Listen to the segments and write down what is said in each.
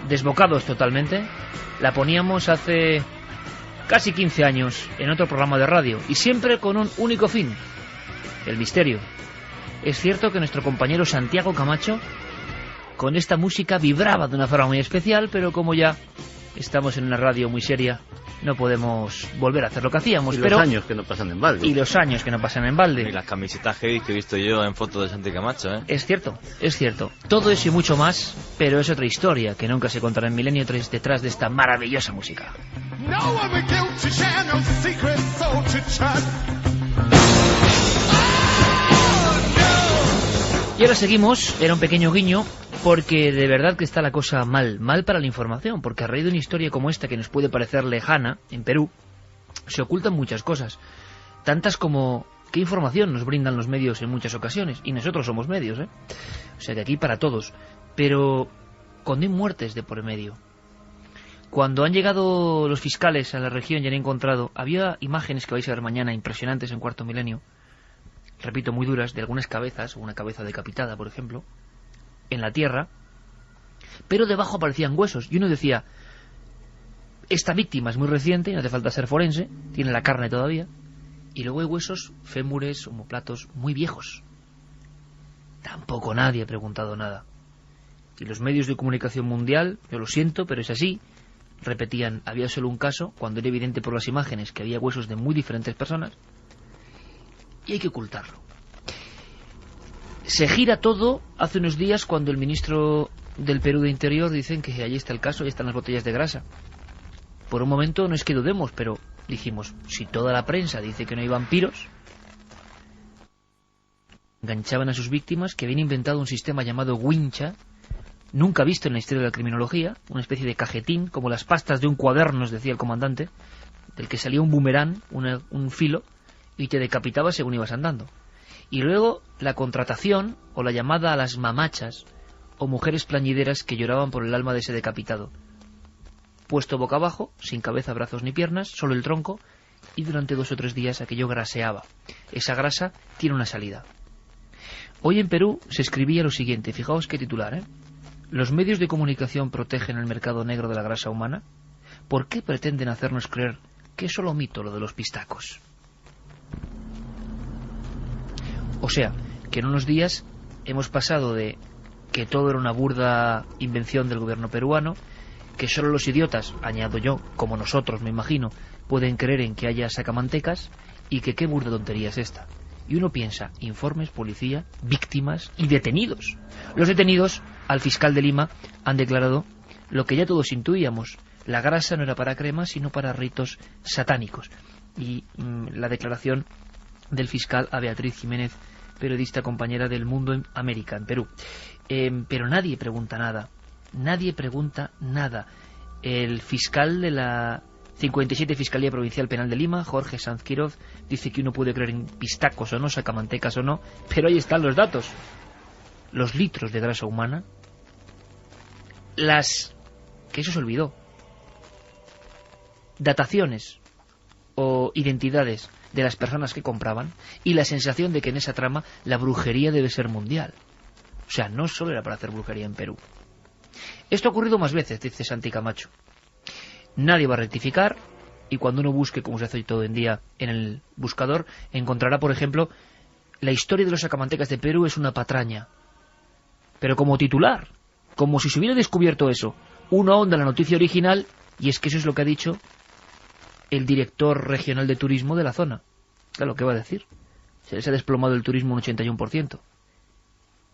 desbocados totalmente. La poníamos hace casi 15 años en otro programa de radio, y siempre con un único fin: el misterio. Es cierto que nuestro compañero Santiago Camacho con esta música vibraba de una forma muy especial, pero como ya estamos en una radio muy seria, no podemos volver a hacer lo que hacíamos. Y los años que no pasan en balde. Y los años que no pasan en balde. Y las camisetas heavy que he visto yo en fotos de Santi Camacho, ¿eh? Es cierto, es cierto. Todo eso y mucho más, pero es otra historia que nunca se contará en Milenio 3 detrás de esta maravillosa música. Y ahora seguimos, era un pequeño guiño, porque de verdad que está la cosa mal para la información, porque a raíz de una historia como esta, que nos puede parecer lejana, en Perú, se ocultan muchas cosas, tantas como qué información nos brindan los medios en muchas ocasiones, y nosotros somos medios, ¿eh? O sea que aquí para todos, pero cuando hay muertes de por medio, cuando han llegado los fiscales a la región y han encontrado, había imágenes que vais a ver mañana impresionantes en Cuarto Milenio, repito, muy duras, de algunas cabezas, una cabeza decapitada, por ejemplo, en la tierra, pero debajo aparecían huesos, y uno decía, esta víctima es muy reciente, no hace falta ser forense, tiene la carne todavía, y luego hay huesos, fémures, omóplatos, muy viejos. Tampoco nadie ha preguntado nada. Y los medios de comunicación mundial, yo lo siento, pero es así, repetían, había solo un caso, cuando era evidente por las imágenes que había huesos de muy diferentes personas, y hay que ocultarlo. Se gira todo hace unos días cuando el ministro del Perú de Interior dicen que allí está el caso, ahí están las botellas de grasa. Por un momento no es que dudemos, pero dijimos, si toda la prensa dice que no hay vampiros, enganchaban a sus víctimas, que habían inventado un sistema llamado wincha, nunca visto en la historia de la criminología, una especie de cajetín, como las pastas de un cuaderno, nos decía el comandante, del que salía un boomerang, un filo, y te decapitaba según ibas andando. Y luego la contratación o la llamada a las mamachas o mujeres plañideras que lloraban por el alma de ese decapitado, puesto boca abajo, sin cabeza, brazos ni piernas, solo el tronco, y durante 2 o 3 días aquello graseaba. Esa grasa tiene una salida. Hoy en Perú se escribía lo siguiente, fijaos qué titular, ¿eh? ¿Los medios de comunicación protegen el mercado negro de la grasa humana? ¿Por qué pretenden hacernos creer que es solo mito lo de los pistacos? O sea, que en unos días hemos pasado de que todo era una burda invención del gobierno peruano, que solo los idiotas, añado yo, como nosotros me imagino, pueden creer en que haya sacamantecas, y que qué burda tontería es esta. Y uno piensa, informes, policía, víctimas y detenidos. Los detenidos, al fiscal de Lima, han declarado lo que ya todos intuíamos: la grasa no era para crema, sino para ritos satánicos. Y la declaración del fiscal a Beatriz Jiménez, periodista compañera del Mundo en América, en Perú. Pero nadie pregunta nada. Nadie pregunta nada. El fiscal de la 57 Fiscalía Provincial Penal de Lima, Jorge Sanz Quiroz, dice que uno puede creer en pistacos o no, sacamantecas o no, pero ahí están los datos. Los litros de grasa humana, que eso se olvidó, dataciones o identidades de las personas que compraban, y la sensación de que en esa trama la brujería debe ser mundial. O sea, no solo era para hacer brujería en Perú. Esto ha ocurrido más veces, dice Santi Camacho. Nadie va a rectificar, y cuando uno busque, como se hace todo en día en el buscador, encontrará, por ejemplo, la historia de los sacamantecas de Perú es una patraña. Pero como titular, como si se hubiera descubierto eso. Uno ahonda en la noticia original, y es que eso es lo que ha dicho el director regional de turismo de la zona. Claro, ¿qué va a decir? Se les ha desplomado el turismo un 81%.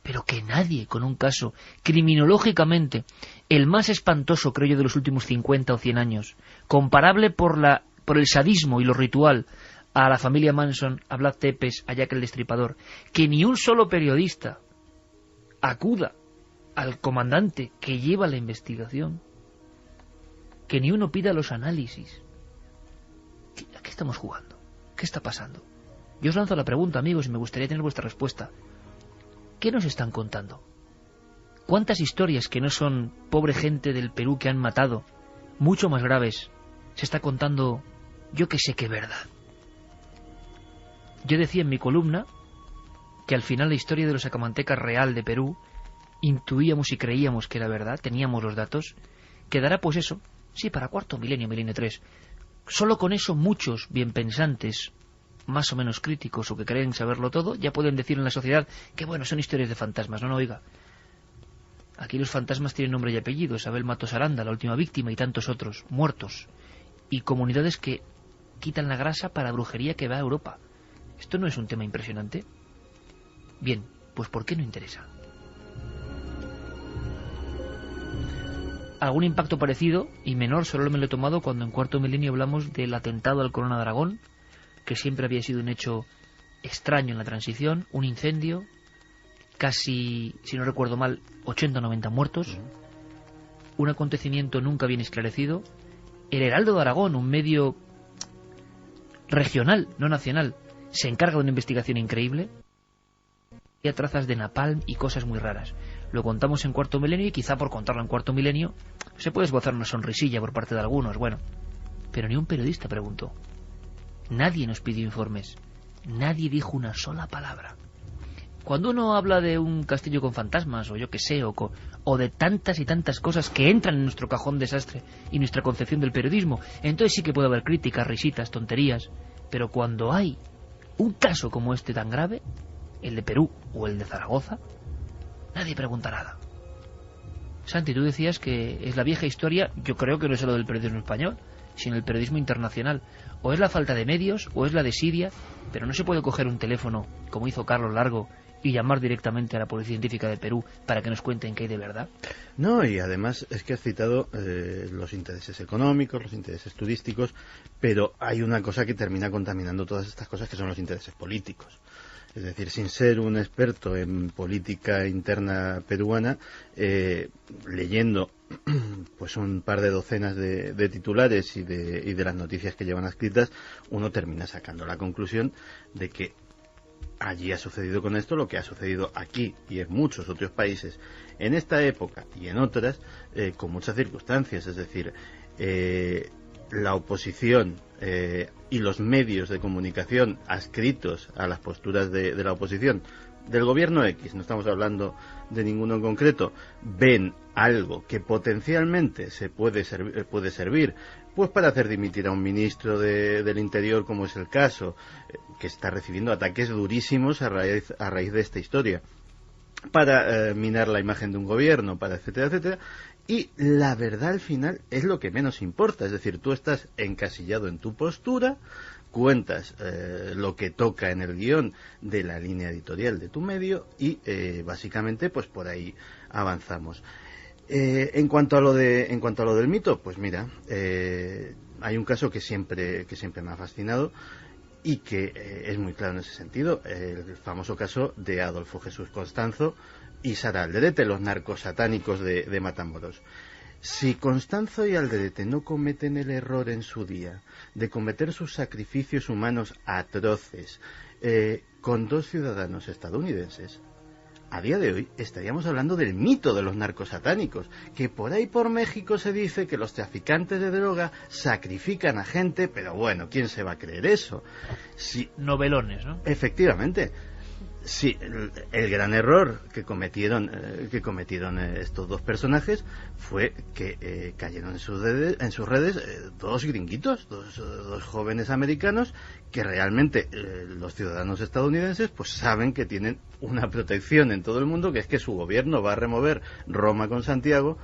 Pero que nadie, con un caso criminológicamente el más espantoso, creo yo, de los últimos 50 o 100 años, comparable por el sadismo y lo ritual a la familia Manson, a Vlad Tepes, a Jack el Destripador, que ni un solo periodista acuda al comandante que lleva la investigación, que ni uno pida los análisis. ¿A qué estamos jugando? ¿Qué está pasando? Yo os lanzo la pregunta, amigos, y me gustaría tener vuestra respuesta. ¿Qué nos están contando? ¿Cuántas historias que no son pobre gente del Perú que han matado, mucho más graves, se está contando, yo que sé qué verdad? Yo decía en mi columna que al final la historia de los sacamantecas real de Perú, intuíamos y creíamos que era verdad, teníamos los datos, quedará pues eso, sí, para cuarto milenio, milenio 3. Solo con eso muchos bienpensantes, más o menos críticos o que creen saberlo todo, ya pueden decir en la sociedad que bueno, son historias de fantasmas. No, oiga. Aquí los fantasmas tienen nombre y apellido. Isabel Matos Aranda, la última víctima, y tantos otros, muertos. Y comunidades que quitan la grasa para la brujería que va a Europa. ¿Esto no es un tema impresionante? Bien, pues ¿por qué no interesa? Algún impacto parecido y menor solo me lo he tomado cuando en cuarto milenio hablamos del atentado al Corona de Aragón, que siempre había sido un hecho extraño en la transición, un incendio, casi, si no recuerdo mal, 80 o 90 muertos, un acontecimiento nunca bien esclarecido. El Heraldo de Aragón, un medio regional, no nacional, se encarga de una investigación increíble. Había trazas de napalm y cosas muy raras. Lo contamos en cuarto milenio y quizá por contarlo en cuarto milenio se puede esbozar una sonrisilla por parte de algunos, bueno. Pero ni un periodista preguntó. Nadie nos pidió informes. Nadie dijo una sola palabra. Cuando uno habla de un castillo con fantasmas, o yo qué sé, o de tantas y tantas cosas que entran en nuestro cajón desastre y nuestra concepción del periodismo, entonces sí que puede haber críticas, risitas, tonterías. Pero cuando hay un caso como este tan grave, el de Perú o el de Zaragoza, nadie pregunta nada. Santi, tú decías que es la vieja historia, yo creo que no es solo del periodismo español, sino el periodismo internacional. O es la falta de medios, o es la desidia, pero no se puede coger un teléfono, como hizo Carlos Largo, y llamar directamente a la Policía Científica de Perú para que nos cuenten qué hay de verdad. No, y además es que has citado los intereses económicos, los intereses turísticos, pero hay una cosa que termina contaminando todas estas cosas, que son los intereses políticos. Es decir, sin ser un experto en política interna peruana, leyendo pues un par de docenas de titulares y de las noticias que llevan escritas, uno termina sacando la conclusión de que allí ha sucedido con esto lo que ha sucedido aquí y en muchos otros países en esta época y en otras, con muchas circunstancias. Es decir, la oposición y los medios de comunicación adscritos a las posturas de la oposición del gobierno X, no estamos hablando de ninguno en concreto, ven algo que potencialmente se puede servir pues para hacer dimitir a un ministro del Interior, como es el caso, que está recibiendo ataques durísimos a raíz de esta historia, para minar la imagen de un gobierno, para etcétera, etcétera. Y la verdad al final es lo que menos importa. Es decir, tú estás encasillado en tu postura, cuentas lo que toca en el guión de la línea editorial de tu medio y básicamente pues por ahí avanzamos. En cuanto a lo del mito, pues mira, hay un caso que siempre me ha fascinado y que es muy claro en ese sentido, el famoso caso de Adolfo Jesús Constanzo y Sara Alderete, los narcosatánicos de Matamoros. Si Constanzo y Alderete no cometen el error en su día de cometer sus sacrificios humanos atroces con dos ciudadanos estadounidenses, a día de hoy estaríamos hablando del mito de los narcosatánicos, que por ahí por México se dice que los traficantes de droga sacrifican a gente, pero bueno, ¿quién se va a creer eso? Si, novelones, ¿no? Efectivamente. Sí, el gran error que cometieron estos dos personajes fue que cayeron en sus redes dos gringuitos, dos jóvenes americanos que realmente los ciudadanos estadounidenses pues saben que tienen una protección en todo el mundo, que es que su gobierno va a remover Roma con Santiago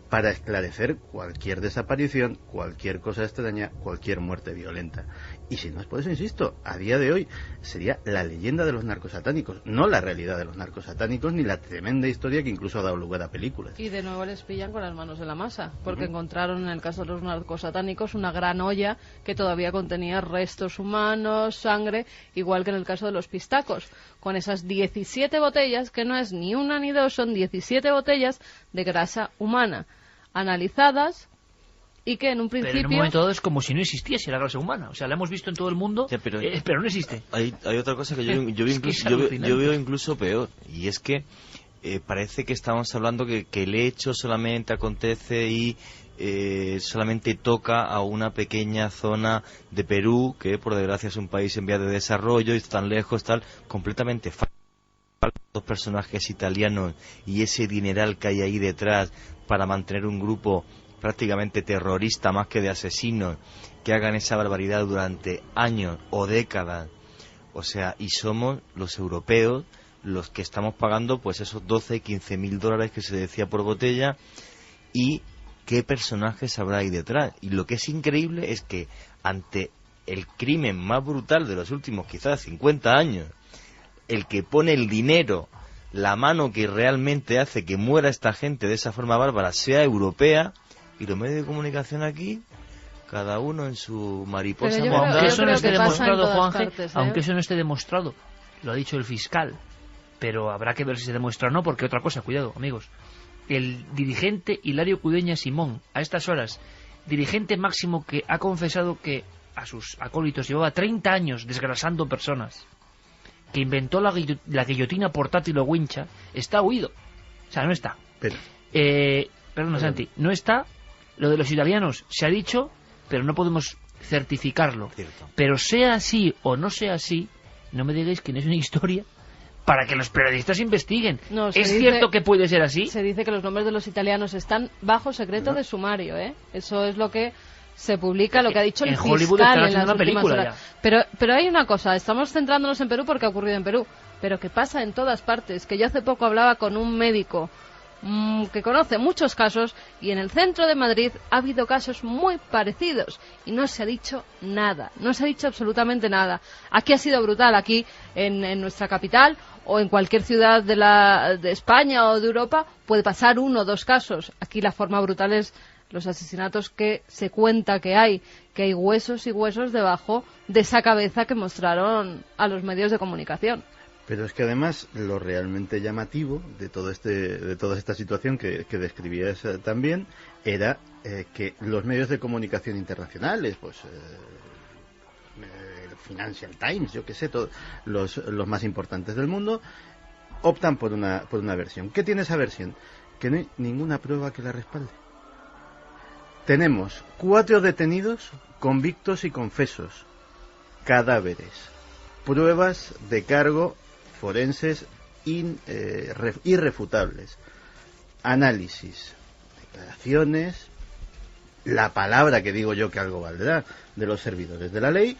para esclarecer cualquier desaparición, cualquier cosa extraña, cualquier muerte violenta. Y si no es por eso, insisto, a día de hoy sería la leyenda de los narcosatánicos, no la realidad de los narcosatánicos, ni la tremenda historia que incluso ha dado lugar a películas. Y de nuevo les pillan con las manos en la masa, porque encontraron en el caso de los narcosatánicos una gran olla que todavía contenía restos humanos, sangre, igual que en el caso de los pistacos, con esas 17 botellas, que no es ni una ni dos, son 17 botellas de grasa humana, analizadas, y que en un principio... Pero en un momento dado es como si no existiese la grasa humana. O sea, la hemos visto en todo el mundo, ya, pero no existe. Hay otra cosa que yo veo incluso peor, y es que parece que estamos hablando que el hecho solamente acontece y solamente toca a una pequeña zona de Perú, que por desgracia es un país en vías de desarrollo y está tan lejos, tal, completamente falso. Dos personajes italianos y ese dineral que hay ahí detrás para mantener un grupo prácticamente terrorista más que de asesinos, que hagan esa barbaridad durante años o décadas. O sea, y somos los europeos los que estamos pagando pues esos 12, 15 mil dólares que se decía por botella. Y qué personajes habrá ahí detrás. Y lo que es increíble es que ante el crimen más brutal de los últimos quizás 50 años, el que pone el dinero, la mano que realmente hace que muera esta gente de esa forma bárbara, sea europea, y los medios de comunicación aquí, cada uno en su mariposa. Aunque eso no esté demostrado, Juanje, aunque eso no esté demostrado, lo ha dicho el fiscal, pero habrá que ver si se demuestra o no, porque otra cosa, cuidado, amigos. El dirigente Hilario Cudeña Simón, a estas horas, dirigente máximo que ha confesado que a sus acólitos llevaba 30 años desgrasando personas, que inventó la guillotina portátil o wincha, está huido. O sea, no está. Perdona, Santi, no está. Lo de los italianos se ha dicho, pero no podemos certificarlo. Cierto. Pero sea así o no sea así, no me digáis que no es una historia para que los periodistas investiguen. No, ¿Es cierto que puede ser así? Se dice que los nombres de los italianos están bajo secreto de sumario, ¿eh? Eso es lo que se publica, lo que ha dicho el fiscal Hollywood están haciendo en las una película horas. Pero hay una cosa, estamos centrándonos en Perú porque ha ocurrido en Perú, pero que pasa en todas partes. Que yo hace poco hablaba con un médico que conoce muchos casos, y en el centro de Madrid ha habido casos muy parecidos y no se ha dicho nada, no se ha dicho absolutamente nada. Aquí ha sido brutal, aquí en nuestra capital o en cualquier ciudad de España o de Europa puede pasar 1 o 2 casos. Aquí la forma brutal es los asesinatos que se cuenta que hay huesos y huesos debajo de esa cabeza que mostraron a los medios de comunicación. Pero es que además lo realmente llamativo de toda esta situación que describías también era que los medios de comunicación internacionales, pues el Financial Times, yo qué sé, los más importantes del mundo, optan por una versión. ¿Qué tiene esa versión? Que no hay ninguna prueba que la respalde. Tenemos 4 detenidos convictos y confesos, cadáveres, pruebas de cargo forenses irrefutables, análisis, declaraciones, la palabra, que digo yo que algo valdrá, de los servidores de la ley,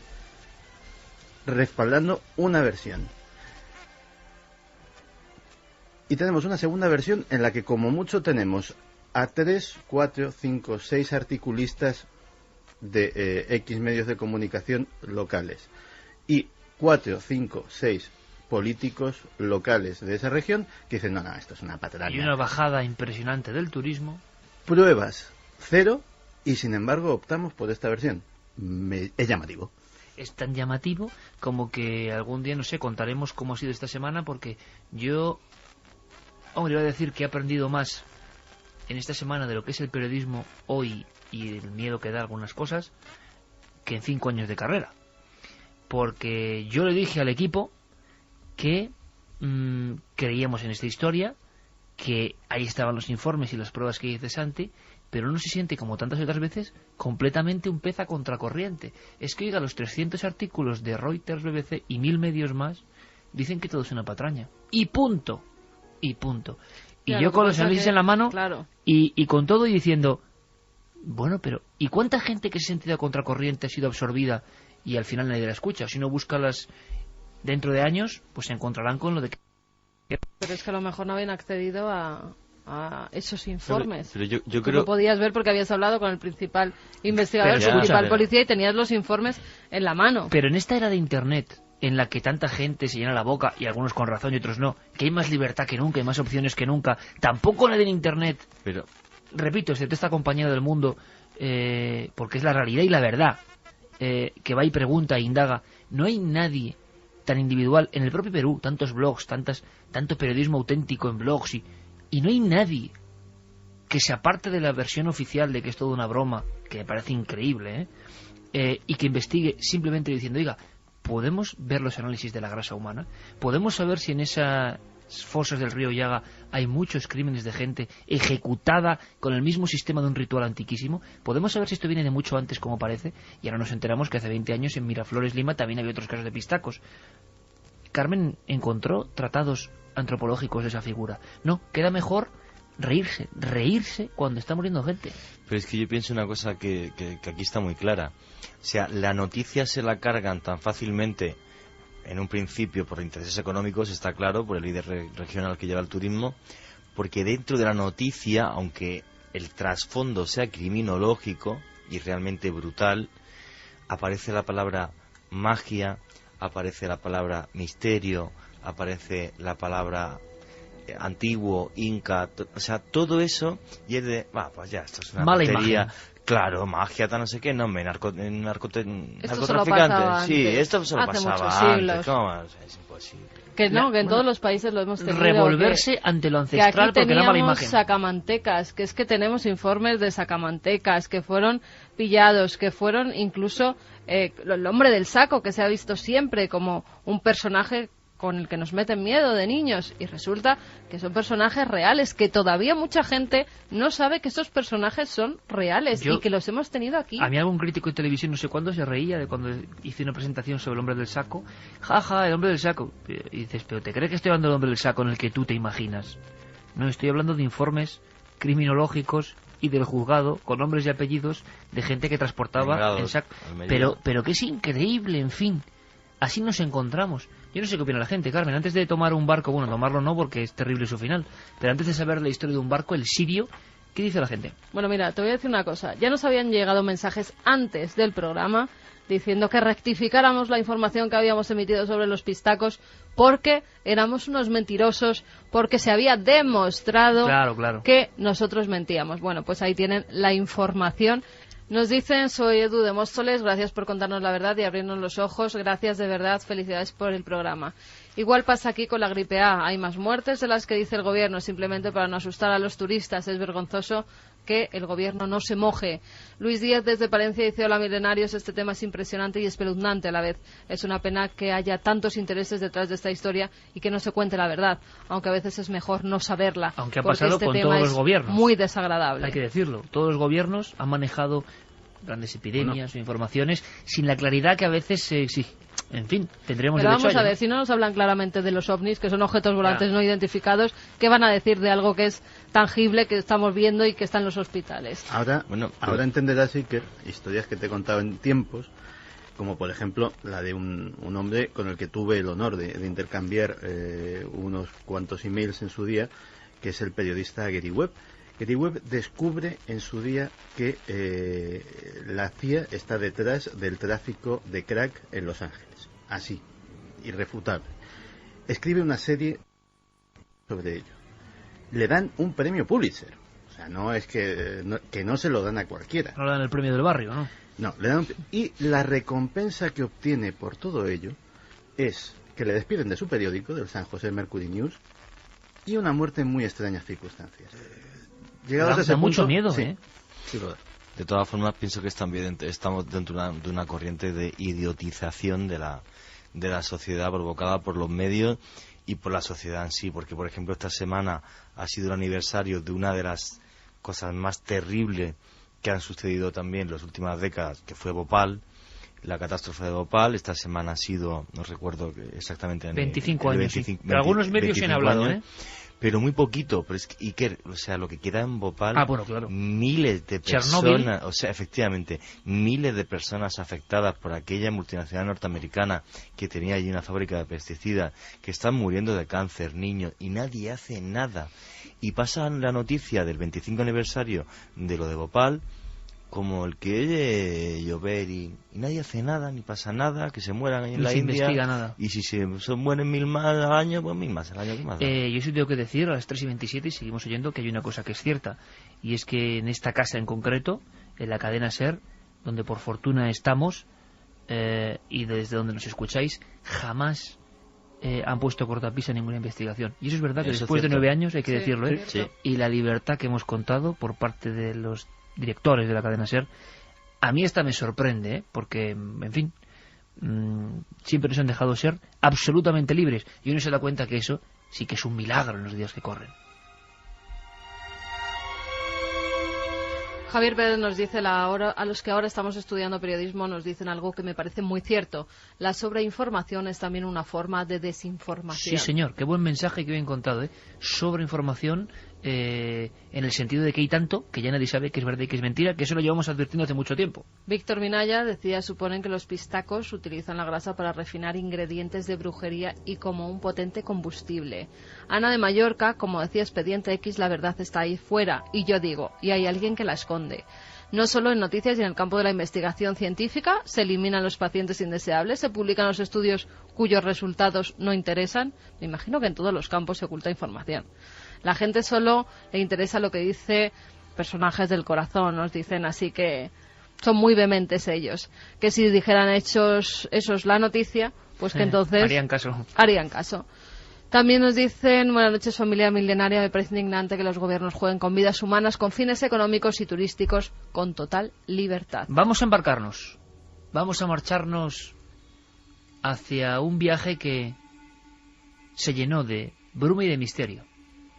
respaldando una versión. Y tenemos una segunda versión en la que como mucho tenemos a 3, 4, 5, 6 articulistas de X medios de comunicación locales y 4, 5, 6 políticos locales de esa región que dicen, no, esto es una patraña. Y una bajada impresionante del turismo. Pruebas 0, y sin embargo optamos por esta versión. Es llamativo. Es tan llamativo como que algún día, no sé, contaremos cómo ha sido esta semana, porque yo, iba a decir que he aprendido más en esta semana de lo que es el periodismo hoy y el miedo que da algunas cosas que en 5 años de carrera. Porque yo le dije al equipo que creíamos en esta historia, que ahí estaban los informes y las pruebas que dice Santi, pero no se siente, como tantas otras veces, completamente un pez a contracorriente. Es que, oiga, los 300 artículos de Reuters, BBC y 1000 medios más dicen que todo es una patraña. Y punto. Y claro, yo con los análisis en la mano, claro, y con todo, y diciendo, bueno, pero ¿y cuánta gente que se ha sentido a contracorriente ha sido absorbida y al final nadie la escucha? Si no, búscalas dentro de años, pues se encontrarán con lo de que... Pero es que a lo mejor no habían accedido a esos informes. Pero yo Tú creo... lo podías ver porque habías hablado con el principal investigador, el principal policía, y tenías los informes en la mano. Pero en esta era de Internet, en la que tanta gente se llena la boca, y algunos con razón y otros no, que hay más libertad que nunca, hay más opciones que nunca, tampoco nadie en Internet, pero repito, excepto esta compañía del mundo, porque es la realidad y la verdad, que va y pregunta e indaga, no hay nadie tan individual en el propio Perú, tantos blogs, tanto periodismo auténtico en blogs, y no hay nadie que se aparte de la versión oficial de que es toda una broma, que me parece increíble, y que investigue simplemente diciendo, oiga, ¿podemos ver los análisis de la grasa humana? ¿Podemos saber si en esas fosas del río Llaga hay muchos crímenes de gente ejecutada con el mismo sistema de un ritual antiquísimo? ¿Podemos saber si esto viene de mucho antes, como parece? Y ahora nos enteramos que hace 20 años en Miraflores, Lima, también había otros casos de pistacos. Carmen encontró tratados antropológicos de esa figura. No, queda mejor reírse cuando está muriendo gente. Pero es que yo pienso una cosa que aquí está muy clara. O sea, la noticia se la cargan tan fácilmente, en un principio por intereses económicos, está claro, por el líder regional que lleva el turismo, porque dentro de la noticia, aunque el trasfondo sea criminológico y realmente brutal, aparece la palabra magia, aparece la palabra misterio, aparece la palabra antiguo, inca, o sea, todo eso, y es de, pues ya, esto es una mala tontería. Imagen. Claro, magia, no sé qué, no, narcotraficantes. Sí, esto se lo pasaba antes. ¿Cómo? Es imposible. Que no, que en todos los países lo hemos tenido. Revolverse ante lo ancestral porque era mala imagen. Sacamantecas, que es que tenemos informes de sacamantecas que fueron pillados, que fueron incluso el hombre del saco, que se ha visto siempre como un personaje con el que nos meten miedo de niños, y resulta que son personajes reales, que todavía mucha gente no sabe que esos personajes son reales y que los hemos tenido aquí. A mí algún crítico de televisión, no sé cuándo, se reía de cuando hice una presentación sobre el hombre del saco. Jaja, el hombre del saco. Y dices, ¿pero te crees que estoy hablando del hombre del saco en el que tú te imaginas? No, estoy hablando de informes criminológicos y del juzgado con nombres y apellidos de gente que transportaba el saco. Pero que es increíble, en fin. Así nos encontramos. Yo no sé qué opina la gente, Carmen. Antes de tomar un barco, bueno, tomarlo no porque es terrible su final, pero antes de saber la historia de un barco, el sirio, ¿qué dice la gente? Bueno, mira, te voy a decir una cosa. Ya nos habían llegado mensajes antes del programa diciendo que rectificáramos la información que habíamos emitido sobre los pistacos porque éramos unos mentirosos, porque se había demostrado que nosotros mentíamos. Bueno, pues ahí tienen la información. Nos dicen, soy Edu de Móstoles, gracias por contarnos la verdad y abrirnos los ojos, gracias de verdad, felicidades por el programa. Igual pasa aquí con la gripe A, hay más muertes de las que dice el gobierno, simplemente para no asustar a los turistas, es vergonzoso que el gobierno no se moje. Luis Díaz desde Palencia dice, hola milenarios, este tema es impresionante y espeluznante a la vez. Es una pena que haya tantos intereses detrás de esta historia y que no se cuente la verdad, aunque a veces es mejor no saberla. Aunque ha pasado este con tema todos los gobiernos. Muy desagradable. Hay que decirlo, todos los gobiernos han manejado grandes epidemias o informaciones sin la claridad que a veces se exige. En fin, tendremos Pero derecho vamos a ello, ver, si no nos hablan claramente de los ovnis, que son objetos volantes no identificados, ¿qué van a decir de algo que es tangible, que estamos viendo y que está en los hospitales? Ahora entenderás, Iker, historias que te he contado en tiempos, como por ejemplo la de un hombre con el que tuve el honor de intercambiar unos cuantos emails en su día, que es el periodista Gary Webb. Gary Webb descubre en su día que la CIA está detrás del tráfico de crack en Los Ángeles. Así, irrefutable. Escribe una serie sobre ello. Le dan un premio Pulitzer. O sea, no es que no se lo dan a cualquiera. No le dan el premio del barrio, ¿no? No, le dan y la recompensa que obtiene por todo ello es que le despiden de su periódico, del San José Mercury News, y una muerte en muy extrañas circunstancias. Llegados a ese mucho punto, miedo, sí, ¿eh? Sí, lo da. De todas formas, pienso que estamos dentro de una corriente de idiotización de la sociedad provocada por los medios y por la sociedad en sí, porque por ejemplo esta semana ha sido el aniversario de una de las cosas más terribles que han sucedido también en las últimas décadas, que fue Bhopal, la catástrofe de Bhopal. Esta semana ha sido, no recuerdo exactamente... 25 años, sí. Pero algunos medios se han hablado, años, pero muy poquito. Pero es que, Iker, o sea, lo que queda en Bhopal, miles de personas, Chernobyl. O sea, efectivamente, miles de personas afectadas por aquella multinacional norteamericana que tenía allí una fábrica de pesticidas, que están muriendo de cáncer, niños, y nadie hace nada. Y pasan la noticia del 25 aniversario de lo de Bhopal como el que oye llover y nadie hace nada, ni pasa nada, que se mueran ahí en la India. Investiga nada. Y si se mueren 1000 más al año, pues 1000 más al año. ¿Qué más da? Yo sí tengo que decir a las 3:27 y seguimos oyendo que hay una cosa que es cierta, y es que en esta casa en concreto, en la cadena SER, donde por fortuna estamos, y desde donde nos escucháis, jamás han puesto cortapisa en ninguna investigación. Y eso es verdad, que eso después de 9 años, hay que decirlo, sí. Y la libertad que hemos contado por parte de los directores de la cadena SER, a mí esta me sorprende, porque, en fin, siempre nos han dejado ser absolutamente libres, y uno se da cuenta que eso sí que es un milagro en los días que corren. Javier Pérez nos dice, a los que ahora estamos estudiando periodismo nos dicen algo que me parece muy cierto. La sobreinformación es también una forma de desinformación. Sí, señor, qué buen mensaje que bien contado, ¿eh? Sobreinformación en el sentido de que hay tanto que ya nadie sabe que es verdad y que es mentira, que eso lo llevamos advirtiendo hace mucho tiempo. Víctor Minaya decía, suponen que los pistacos utilizan la grasa para refinar ingredientes de brujería y como un potente combustible. Ana de Mallorca, como decía Expediente X, la verdad está ahí fuera, y yo digo, y hay alguien que la esconde. No solo en noticias y en el campo de la investigación científica, se eliminan los pacientes indeseables, se publican los estudios cuyos resultados no interesan. Me imagino que en todos los campos se oculta información. La gente solo le interesa lo que dice personajes del corazón, nos dicen, así que son muy vehementes ellos. Que si dijeran esos la noticia, pues que entonces harían caso. También nos dicen, buenas noches familia milenaria, me parece indignante que los gobiernos jueguen con vidas humanas con fines económicos y turísticos con total libertad. Vamos a embarcarnos, vamos a marcharnos hacia un viaje que se llenó de bruma y de misterio.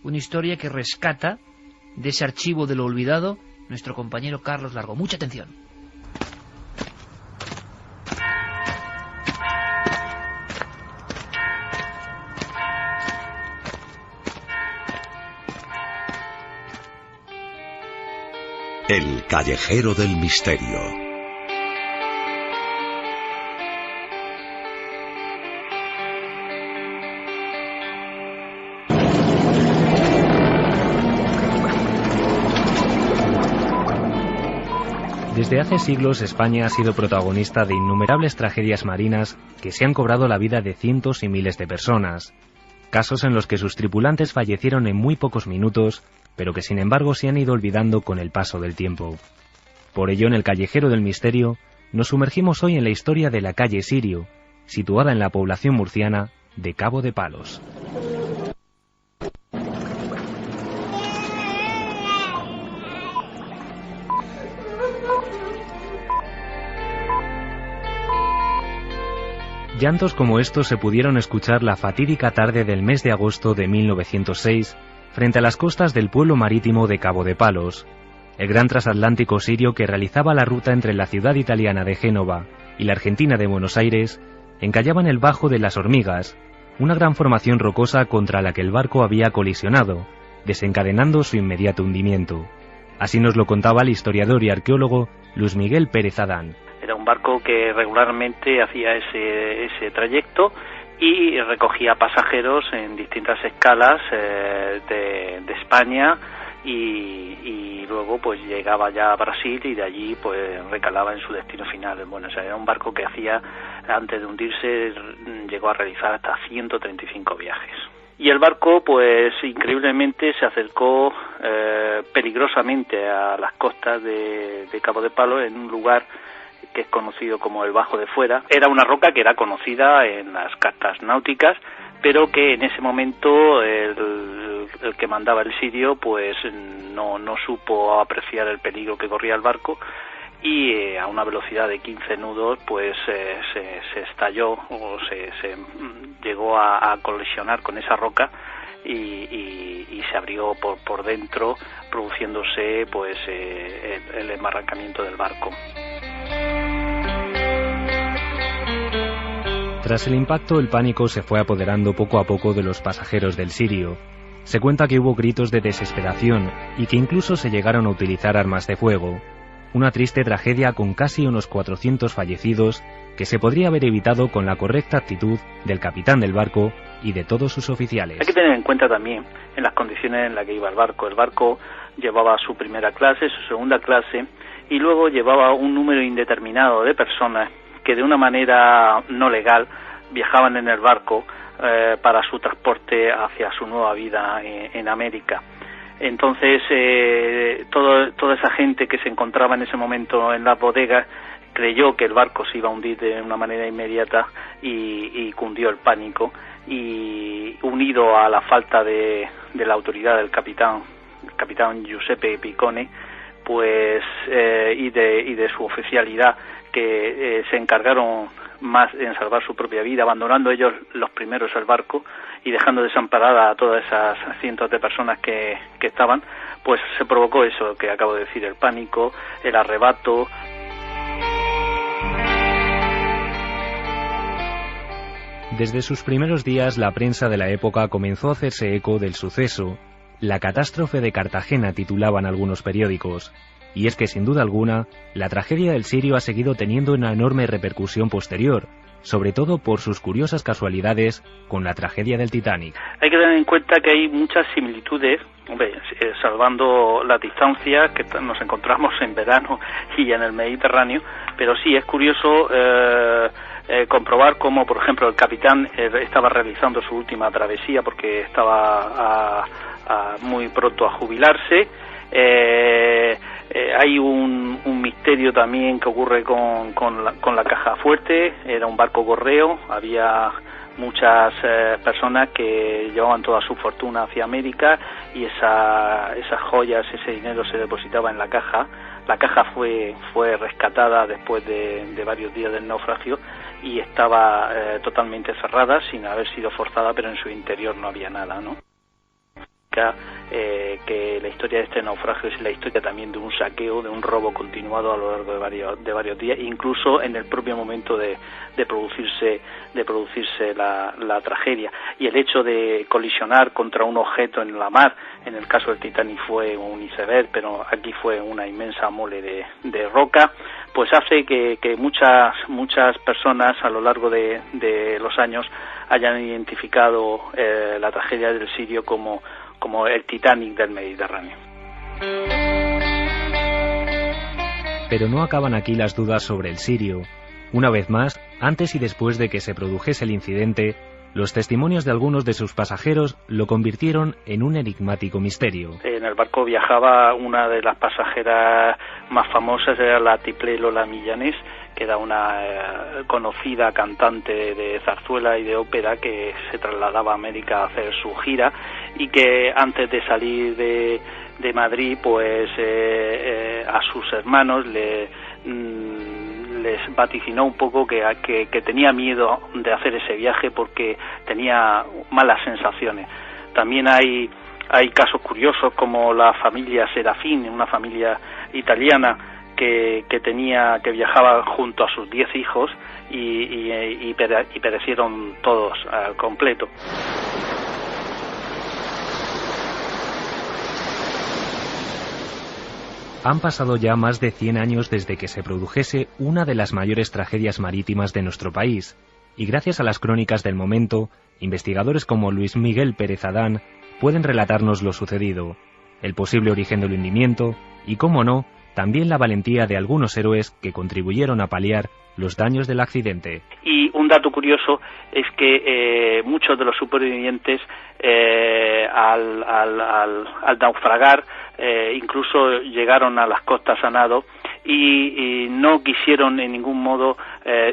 Una historia que rescata de ese archivo de lo olvidado nuestro compañero Carlos Largo. Mucha atención. El callejero del misterio. Desde hace siglos España ha sido protagonista de innumerables tragedias marinas que se han cobrado la vida de cientos y miles de personas. Casos en los que sus tripulantes fallecieron en muy pocos minutos, pero que sin embargo se han ido olvidando con el paso del tiempo. Por ello, en el Callejero del Misterio, nos sumergimos hoy en la historia de la calle Sirio, situada en la población murciana de Cabo de Palos. Llantos como estos se pudieron escuchar la fatídica tarde del mes de agosto de 1906, frente a las costas del pueblo marítimo de Cabo de Palos. El gran transatlántico sirio que realizaba la ruta entre la ciudad italiana de Génova y la argentina de Buenos Aires encallaba en el Bajo de las Hormigas, una gran formación rocosa contra la que el barco había colisionado, desencadenando su inmediato hundimiento. Así nos lo contaba el historiador y arqueólogo Luis Miguel Pérez Adán. Era un barco que regularmente hacía ese trayecto y recogía pasajeros en distintas escalas de España y luego pues llegaba ya a Brasil y de allí pues recalaba en su destino final. Bueno, o sea, era un barco que hacía, antes de hundirse, llegó a realizar hasta 135 viajes. Y el barco, pues increíblemente se acercó peligrosamente a las costas de Cabo de Palos, en un lugar que es conocido como el Bajo de Fuera. Era una roca que era conocida en las cartas náuticas, pero que en ese momento el que mandaba el sirio pues no supo apreciar el peligro que corría el barco y a una velocidad de 15 nudos pues se estalló o se llegó a colisionar con esa roca y se abrió por dentro, produciéndose pues el embarrancamiento del barco. Tras el impacto, el pánico se fue apoderando poco a poco de los pasajeros del Sirio. Se cuenta que hubo gritos de desesperación y que incluso se llegaron a utilizar armas de fuego. Una triste tragedia con casi unos 400 fallecidos que se podría haber evitado con la correcta actitud del capitán del barco y de todos sus oficiales. Hay que tener en cuenta también en las condiciones en las que iba el barco. El barco llevaba su primera clase, su segunda clase y luego llevaba un número indeterminado de personas que de una manera no legal viajaban en el barco para su transporte hacia su nueva vida en América. Entonces, toda esa gente que se encontraba en ese momento en las bodegas creyó que el barco se iba a hundir de una manera inmediata y cundió el pánico, y unido a la falta de la autoridad del capitán Giuseppe Piccone, pues y de su oficialidad, que se encargaron más en salvar su propia vida, abandonando ellos los primeros el barco y dejando desamparada a todas esas cientos de personas que estaban, pues se provocó eso que acabo de decir, el pánico, el arrebato. Desde sus primeros días, la prensa de la época comenzó a hacerse eco del suceso, La catástrofe de Cartagena titulaban algunos periódicos. Y es que, sin duda alguna, la tragedia del Sirio ha seguido teniendo una enorme repercusión posterior, sobre todo por sus curiosas casualidades con la tragedia del Titanic. Hay que tener en cuenta que hay muchas similitudes, salvando las distancias, que nos encontramos en verano y en el Mediterráneo, pero sí es curioso comprobar cómo, por ejemplo, el capitán estaba realizando su última travesía porque estaba muy pronto a jubilarse. Hay un misterio también que ocurre con la caja fuerte. Era un barco correo, había muchas personas que llevaban toda su fortuna hacia América y esas joyas, ese dinero se depositaba en la caja. La caja fue rescatada después de varios días del naufragio y estaba totalmente cerrada, sin haber sido forzada, pero en su interior no había nada, ¿no? Que la historia de este naufragio es la historia también de un saqueo, de un robo continuado a lo largo de varios días, incluso en el propio momento de producirse la tragedia. Y el hecho de colisionar contra un objeto en la mar, en el caso del Titanic fue un iceberg, pero aquí fue una inmensa mole de roca, pues hace que muchas personas a lo largo de los años hayan identificado la tragedia del Sirio como el Titanic del Mediterráneo. Pero no acaban aquí las dudas sobre el Sirio. Una vez más, antes y después de que se produjese el incidente, los testimonios de algunos de sus pasajeros lo convirtieron en un enigmático misterio. En el barco viajaba una de las pasajeras más famosas, era la Tiplé Lola Millanés, que era una conocida cantante de zarzuela y de ópera que se trasladaba a América a hacer su gira y que antes de salir de Madrid, pues a sus hermanos les vaticinó un poco que tenía miedo de hacer ese viaje porque tenía malas sensaciones. También hay casos curiosos como la familia Serafín, una familia italiana que viajaba junto a sus 10 hijos y perecieron todos al completo. Han pasado ya más de 100 años desde que se produjese una de las mayores tragedias marítimas de nuestro país, y gracias a las crónicas del momento, investigadores como Luis Miguel Pérez Adán pueden relatarnos lo sucedido, el posible origen del hundimiento y, cómo no, también la valentía de algunos héroes que contribuyeron a paliar los daños del accidente. Y un dato curioso es que muchos de los supervivientes al naufragar incluso llegaron a las costas a nado y no quisieron en ningún modo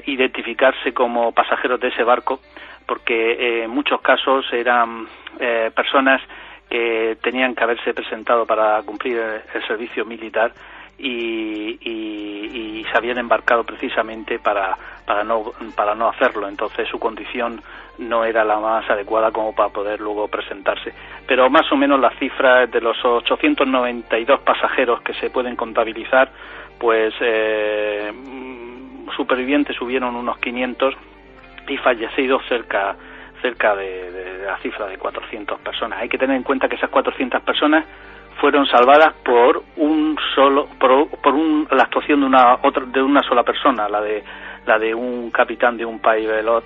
identificarse como pasajeros de ese barco, porque en muchos casos eran personas que tenían que haberse presentado para cumplir el servicio militar y se habían embarcado precisamente para no hacerlo. Entonces su condición no era la más adecuada como para poder luego presentarse. Pero más o menos las cifras de los 892 pasajeros que se pueden contabilizar, pues supervivientes hubieron unos 500 y fallecidos cerca de la cifra de 400 personas. Hay que tener en cuenta que esas 400 personas fueron salvadas por la actuación de una sola persona, la de un capitán de un pilot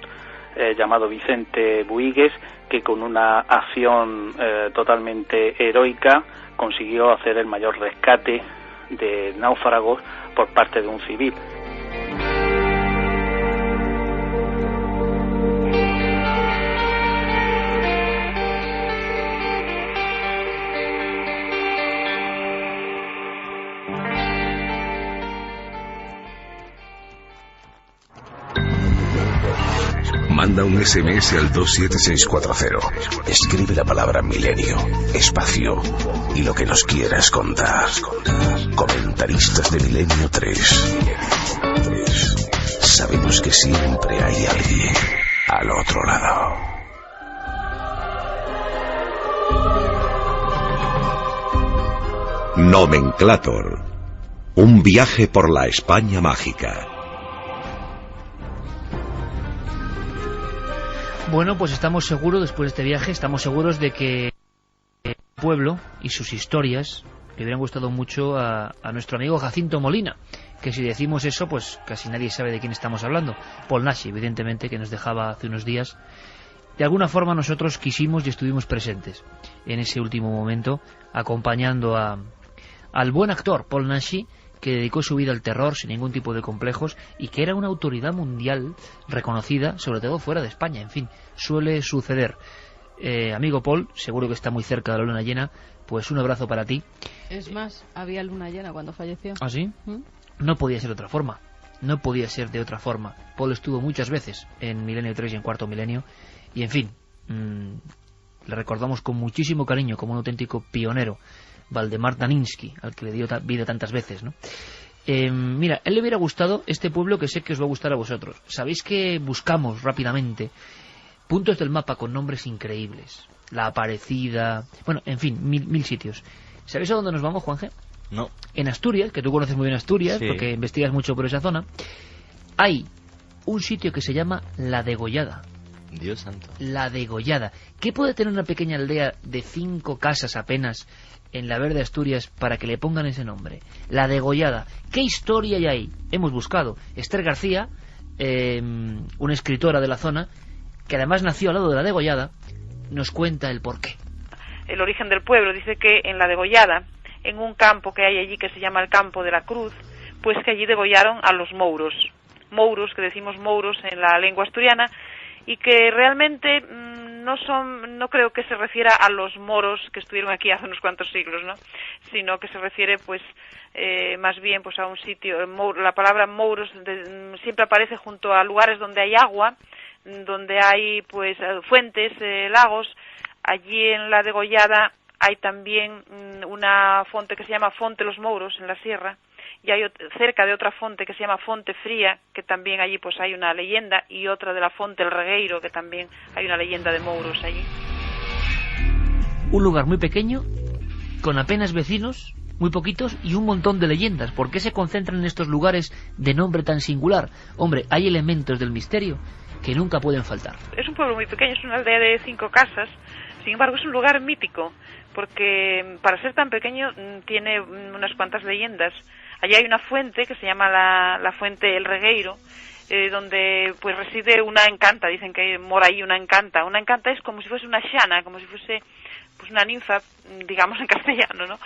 llamado Vicente Buigues, que con una acción totalmente heroica consiguió hacer el mayor rescate de náufragos por parte de un civil. Manda un SMS al 27640. Escribe la palabra milenio, espacio y lo que nos quieras contar. Comentaristas de Milenio 3. Sabemos que siempre hay alguien al otro lado. Nomenclator. Un viaje por la España mágica. Bueno, pues estamos seguros, después de este viaje, estamos seguros de que pueblo y sus historias le hubieran gustado mucho a nuestro amigo Jacinto Molina, que si decimos eso, pues casi nadie sabe de quién estamos hablando. Paul Naschy, evidentemente, que nos dejaba hace unos días. De alguna forma nosotros quisimos y estuvimos presentes en ese último momento, acompañando al buen actor Paul Naschy, que dedicó su vida al terror sin ningún tipo de complejos y que era una autoridad mundial reconocida, sobre todo fuera de España. En fin, suele suceder. Amigo Paul, seguro que está muy cerca de la luna llena, pues un abrazo para ti. Es más, había luna llena cuando falleció. ¿Ah, sí? No podía ser de otra forma. No podía ser de otra forma. Paul estuvo muchas veces en Milenio 3 y en Cuarto Milenio. Y en fin, le recordamos con muchísimo cariño como un auténtico pionero, Valdemar Daninsky, al que le dio vida tantas veces, ¿no? Mira, él le hubiera gustado este pueblo que sé que os va a gustar a vosotros. Sabéis que buscamos rápidamente puntos del mapa con nombres increíbles. La Aparecida... Bueno, en fin, mil sitios. ¿Sabéis a dónde nos vamos, Juanje? No. En Asturias, que tú conoces muy bien Asturias, sí, porque investigas mucho por esa zona, hay un sitio que se llama La Degollada. Dios santo. La Degollada. ¿Qué puede tener una pequeña aldea de 5 casas apenas en la verde Asturias para que le pongan ese nombre? La Degollada. ¿Qué historia hay ahí? Hemos buscado. Esther García, una escritora de la zona, que además nació al lado de La Degollada, nos cuenta el porqué. El origen del pueblo dice que en La Degollada, en un campo que hay allí que se llama el Campo de la Cruz, pues que allí degollaron a los mouros. Mouros, que decimos mouros en la lengua asturiana, y que realmente no creo que se refiera a los moros que estuvieron aquí hace unos cuantos siglos, ¿no? Sino que se refiere pues más bien pues a un sitio. La palabra mouros siempre aparece junto a lugares donde hay agua, donde hay pues fuentes, lagos. Allí en La Degollada hay también una fonte que se llama Fonte Los Mouros en la sierra, y hay cerca de otra fonte que se llama Fonte Fría, que también allí pues hay una leyenda, y otra de la Fonte El Regueiro, que también hay una leyenda de mouros allí. Un lugar muy pequeño, con apenas vecinos, muy poquitos, y un montón de leyendas. ¿Por qué se concentran en estos lugares de nombre tan singular? Hombre, hay elementos del misterio que nunca pueden faltar. Es un pueblo muy pequeño, es una aldea de 5 casas, sin embargo es un lugar mítico, porque para ser tan pequeño tiene unas cuantas leyendas. Allí hay una fuente que se llama la Fuente El Regueiro, donde pues reside una encanta. Dicen que mora ahí una encanta. Una encanta es como si fuese una xana, como si fuese pues una ninfa, digamos en castellano, ¿no?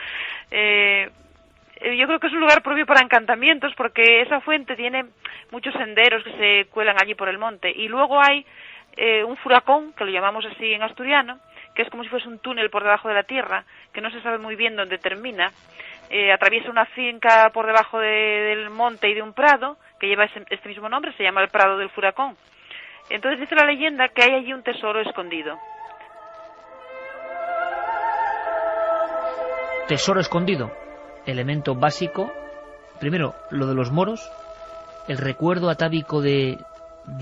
Yo creo que es un lugar propio para encantamientos, porque esa fuente tiene muchos senderos que se cuelan allí por el monte. Y luego hay un furacón, que lo llamamos así en asturiano, que es como si fuese un túnel por debajo de la tierra, que no se sabe muy bien dónde termina. Atraviesa una finca por debajo del monte y de un prado que lleva este mismo nombre, se llama el Prado del Furacón. Entonces dice la leyenda que hay allí un tesoro escondido. Tesoro escondido, elemento básico. Primero, lo de los moros, el recuerdo atávico de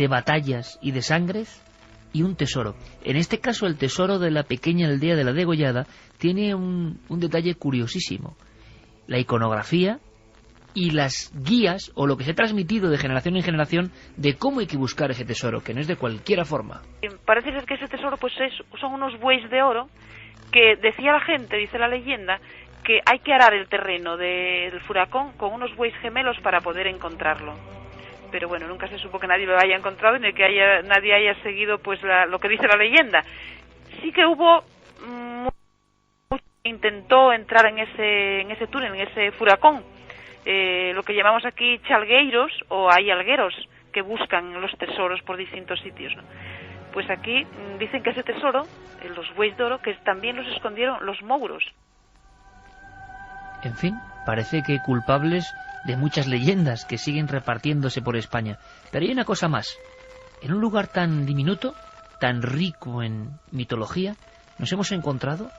batallas y de sangres, y un tesoro. En este caso, el tesoro de la pequeña aldea de La Degollada tiene un detalle curiosísimo. La iconografía y las guías, o lo que se ha transmitido de generación en generación, de cómo hay que buscar ese tesoro, que no es de cualquier forma. Parece ser que ese tesoro pues son unos bueyes de oro, que decía la gente, dice la leyenda, que hay que arar el terreno del furacón con unos bueyes gemelos para poder encontrarlo. Pero bueno, nunca se supo que nadie lo haya encontrado, ni que nadie haya seguido pues lo que dice la leyenda. Sí que hubo intentó entrar en ese túnel, en ese furacón, lo que llamamos aquí chalgueiros, o hay algueros que buscan los tesoros por distintos sitios, ¿no? Pues aquí dicen que ese tesoro, los bueyes de oro, que también los escondieron los mouros. En fin, parece que culpables de muchas leyendas que siguen repartiéndose por España. Pero hay una cosa más. En un lugar tan diminuto, tan rico en mitología, nos hemos encontrado,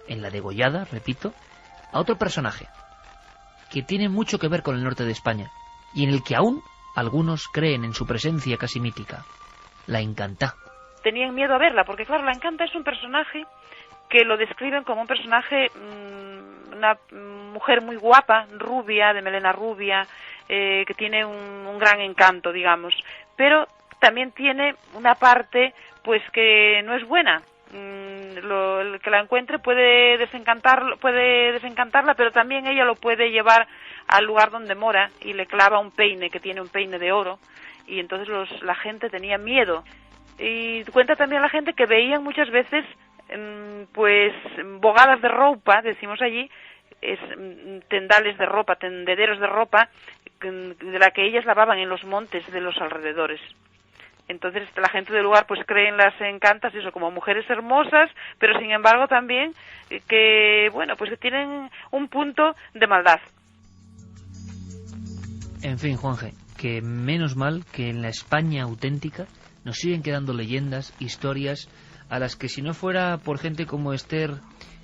en La Degollada, repito, a otro personaje que tiene mucho que ver con el norte de España y en el que aún algunos creen en su presencia casi mítica, la Encantá. Tenían miedo a verla, porque claro, la Encantá es un personaje que lo describen como un personaje, una mujer muy guapa, rubia, de melena rubia, que tiene un gran encanto, digamos, pero también tiene una parte pues que no es buena. el que la encuentre puede desencantarla, pero también ella lo puede llevar al lugar donde mora y le clava un peine, que tiene un peine de oro, y entonces la gente tenía miedo. Y cuenta también la gente que veían muchas veces pues bogadas de ropa, decimos allí, tendales de ropa, tendederos de ropa, de la que ellas lavaban en los montes de los alrededores. Entonces la gente del lugar pues cree en las encantas, eso, como mujeres hermosas, pero sin embargo también que, bueno, pues que tienen un punto de maldad. En fin, Juanje, que menos mal que en la España auténtica nos siguen quedando leyendas, historias, a las que si no fuera por gente como Esther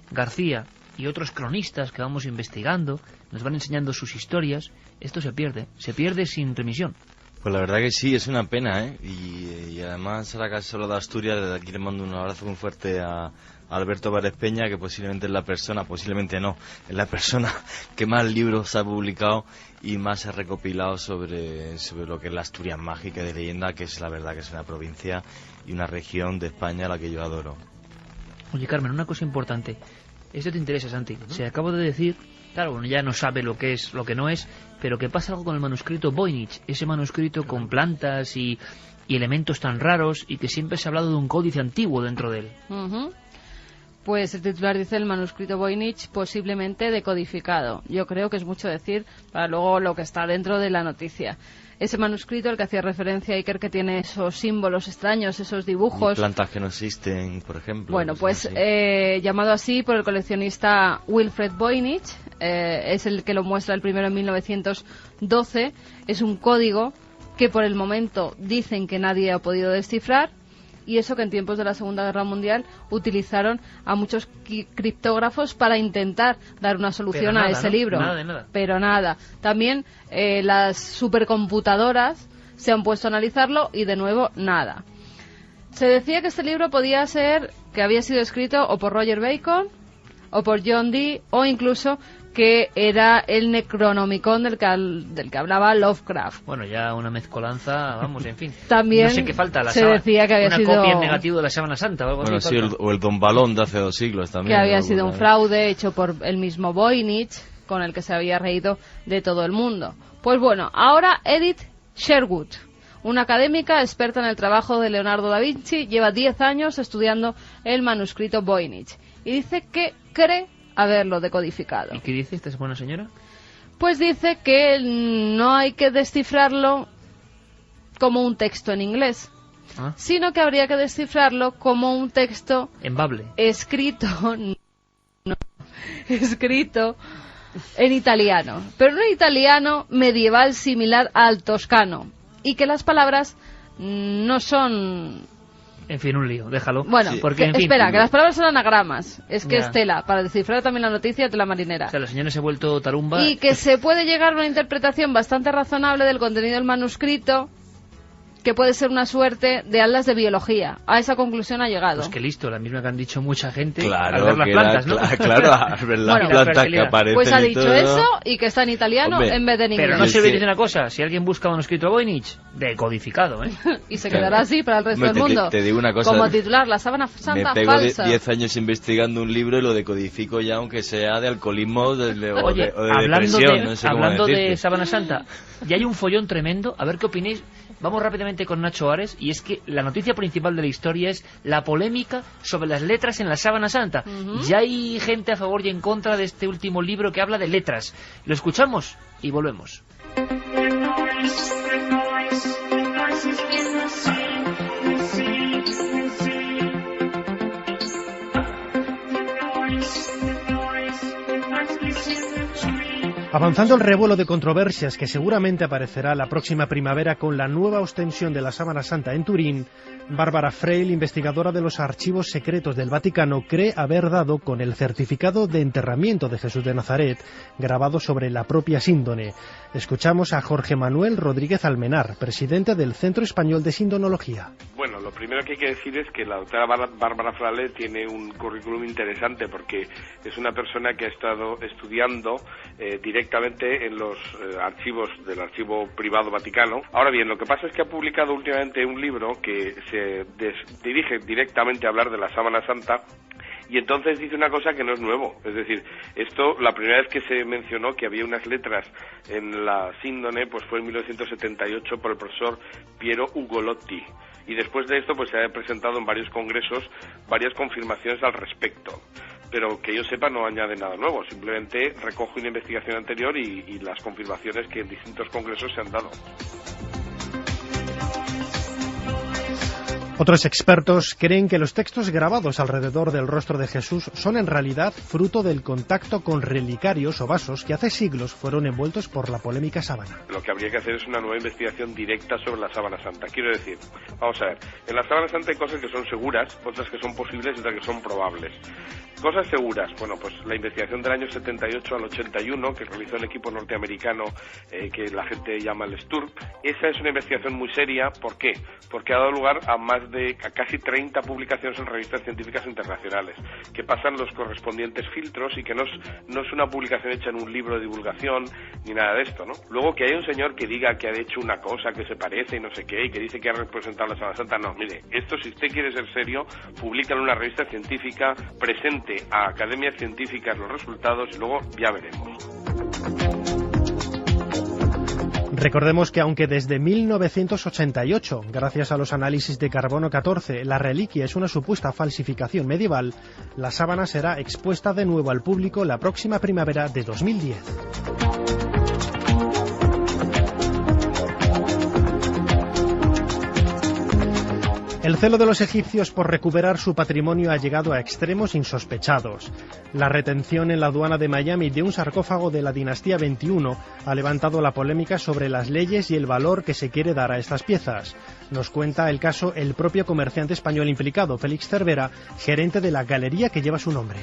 García y otros cronistas que vamos investigando, nos van enseñando sus historias, esto se pierde sin remisión. Pues la verdad que sí, es una pena, ¿eh? Y además, ahora que has hablado de Asturias, desde aquí le mando un abrazo muy fuerte a Alberto Várez Peña, que posiblemente es la persona, posiblemente no, es la persona que más libros ha publicado y más ha recopilado sobre lo que es la Asturias mágica de leyenda, que es la verdad que es una provincia y una región de España a la que yo adoro. Oye, Carmen, una cosa importante. Esto te interesa, Santi. Se acabo de decir, claro, uno ya no sabe lo que es, lo que no es, pero que pasa algo con el manuscrito Voynich, ese manuscrito con plantas y elementos tan raros, y que siempre se ha hablado de un códice antiguo dentro de él. Pues el titular dice el manuscrito Voynich posiblemente decodificado. Yo creo que es mucho decir para luego lo que está dentro de la noticia. Ese manuscrito al que hacía referencia Iker, que tiene esos símbolos extraños, esos dibujos. Y plantas que no existen, por ejemplo. Bueno, pues llamado así por el coleccionista Wilfred Voynich, es el que lo muestra el primero en 1912. Es un código que por el momento dicen que nadie ha podido descifrar. Y eso que en tiempos de la Segunda Guerra Mundial utilizaron a muchos criptógrafos para intentar dar una solución a ese libro. Nada de nada. Pero nada. También las supercomputadoras se han puesto a analizarlo y de nuevo nada. Se decía que este libro podía ser que había sido escrito o por Roger Bacon o por John Dee, o incluso que era el Necronomicon del que hablaba Lovecraft. Bueno, ya una mezcolanza, vamos, en fin. También no sé qué falta, se decía que había una sido copia en negativo de la Sábana Santa o algo bueno, así. Sí, o el Don Balón de hace 2 siglos también. Que había sido un fraude hecho por el mismo Voynich, con el que se había reído de todo el mundo. Pues bueno, ahora Edith Sherwood, una académica experta en el trabajo de Leonardo da Vinci, lleva 10 años estudiando el manuscrito Voynich y dice que cree haberlo decodificado. ¿Y qué dice esta buena señora? Pues dice que no hay que descifrarlo como un texto en inglés, sino que habría que descifrarlo como un texto en bable, escrito en italiano, pero un italiano medieval similar al toscano, y que las palabras no son... En fin, un lío, déjalo. Bueno, sí. Porque, en fin, espera, que las palabras son anagramas. Es que ya. es tela, para descifrar también la noticia, tela marinera. O sea, la señora se ha vuelto tarumba. Y que se puede llegar a una interpretación bastante razonable del contenido del manuscrito, que puede ser una suerte de atlas de biología. A esa conclusión ha llegado. Pues que listo, la misma que han dicho mucha gente claro, al ver las plantas, ¿no? Claro, al ver las plantas que aparecen. Pues ha dicho eso y que está en italiano. Hombre, en vez de en inglés. Pero no se olvide una cosa, si alguien busca manuscrito a Voynich, decodificado, ¿eh? Y se quedará así para el resto del mundo. Te digo una cosa. Como titular, la Sábana Santa me pego falsa. 10 años investigando un libro y lo decodifico ya, aunque sea de alcoholismo o de depresión. No sé hablando de Sábana Santa, ya hay un follón tremendo. A ver qué opinéis. Vamos rápidamente con Nacho Ares, y es que la noticia principal de la historia es la polémica sobre las letras en la Sábana Santa. Ya hay gente a favor y en contra de este último libro que habla de letras. Lo escuchamos y volvemos. Avanzando el revuelo de controversias que seguramente aparecerá la próxima primavera con la nueva ostensión de la Sábana Santa en Turín, Bárbara Freil, investigadora de los archivos secretos del Vaticano, cree haber dado con el certificado de enterramiento de Jesús de Nazaret, grabado sobre la propia síndone. Escuchamos a Jorge Manuel Rodríguez Almenar, presidente del Centro Español de Sindonología. Bueno, lo primero que hay que decir es que la doctora Bárbara Freil tiene un currículum interesante, porque es una persona que ha estado estudiando directamente en los archivos del Archivo Privado Vaticano. Ahora bien, lo que pasa es que ha publicado últimamente un libro que se dirige directamente a hablar de la Sábana Santa, Y entonces dice una cosa que no es nuevo, es decir, esto, la primera vez que se mencionó que había unas letras en la síndone, pues fue en 1978 por el profesor Piero Ugolotti. Y después de esto, pues se ha presentado en varios congresos varias confirmaciones al respecto. Pero que yo sepa no añade nada nuevo, simplemente recoge una investigación anterior y las confirmaciones que en distintos congresos se han dado. Otros expertos creen que los textos grabados alrededor del rostro de Jesús son en realidad fruto del contacto con relicarios o vasos que hace siglos fueron envueltos por la polémica sábana. Lo que habría que hacer es una nueva investigación directa sobre la sábana santa. Quiero decir, vamos a ver, en la sábana santa hay cosas que son seguras, otras que son posibles y otras que son probables. Cosas seguras, bueno, pues la investigación del año 78 al 81 que realizó el equipo norteamericano que la gente llama el STURP, esa es una investigación muy seria. ¿Por qué? Porque ha dado lugar a casi 30 publicaciones en revistas científicas internacionales, que pasan los correspondientes filtros y que no es una publicación hecha en un libro de divulgación ni nada de esto, ¿no? Luego que haya un señor que diga que ha hecho una cosa que se parece y no sé qué, y que dice que ha representado la Sábana Santa, no, mire, esto si usted quiere ser serio, públicalo en una revista científica, presente a academias científicas los resultados y luego ya veremos. Recordemos que aunque desde 1988, gracias a los análisis de carbono 14, la reliquia es una supuesta falsificación medieval, la sábana será expuesta de nuevo al público la próxima primavera de 2010. El celo de los egipcios por recuperar su patrimonio ha llegado a extremos insospechados. La retención en la aduana de Miami de un sarcófago de la dinastía 21 ha levantado la polémica sobre las leyes y el valor que se quiere dar a estas piezas. Nos cuenta el caso el propio comerciante español implicado, Félix Cervera, gerente de la galería que lleva su nombre.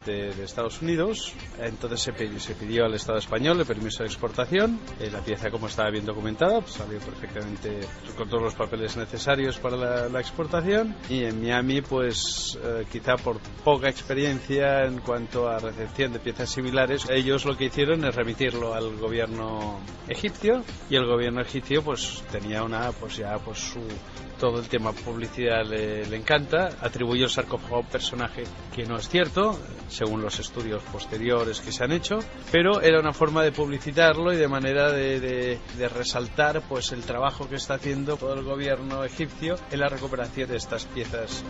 De Estados Unidos, entonces se pidió al Estado español el permiso de exportación. La pieza, como estaba bien documentada, pues salió perfectamente con todos los papeles necesarios para la exportación, y en Miami pues quizá por poca experiencia en cuanto a recepción de piezas similares, ellos lo que hicieron es remitirlo al gobierno egipcio, y el gobierno egipcio pues tenía todo el tema publicidad le encanta, atribuyó el sarcófago a un personaje que no es cierto, según los estudios posteriores que se han hecho, pero era una forma de publicitarlo y de manera de resaltar pues el trabajo que está haciendo todo el gobierno egipcio en la recuperación de estas piezas.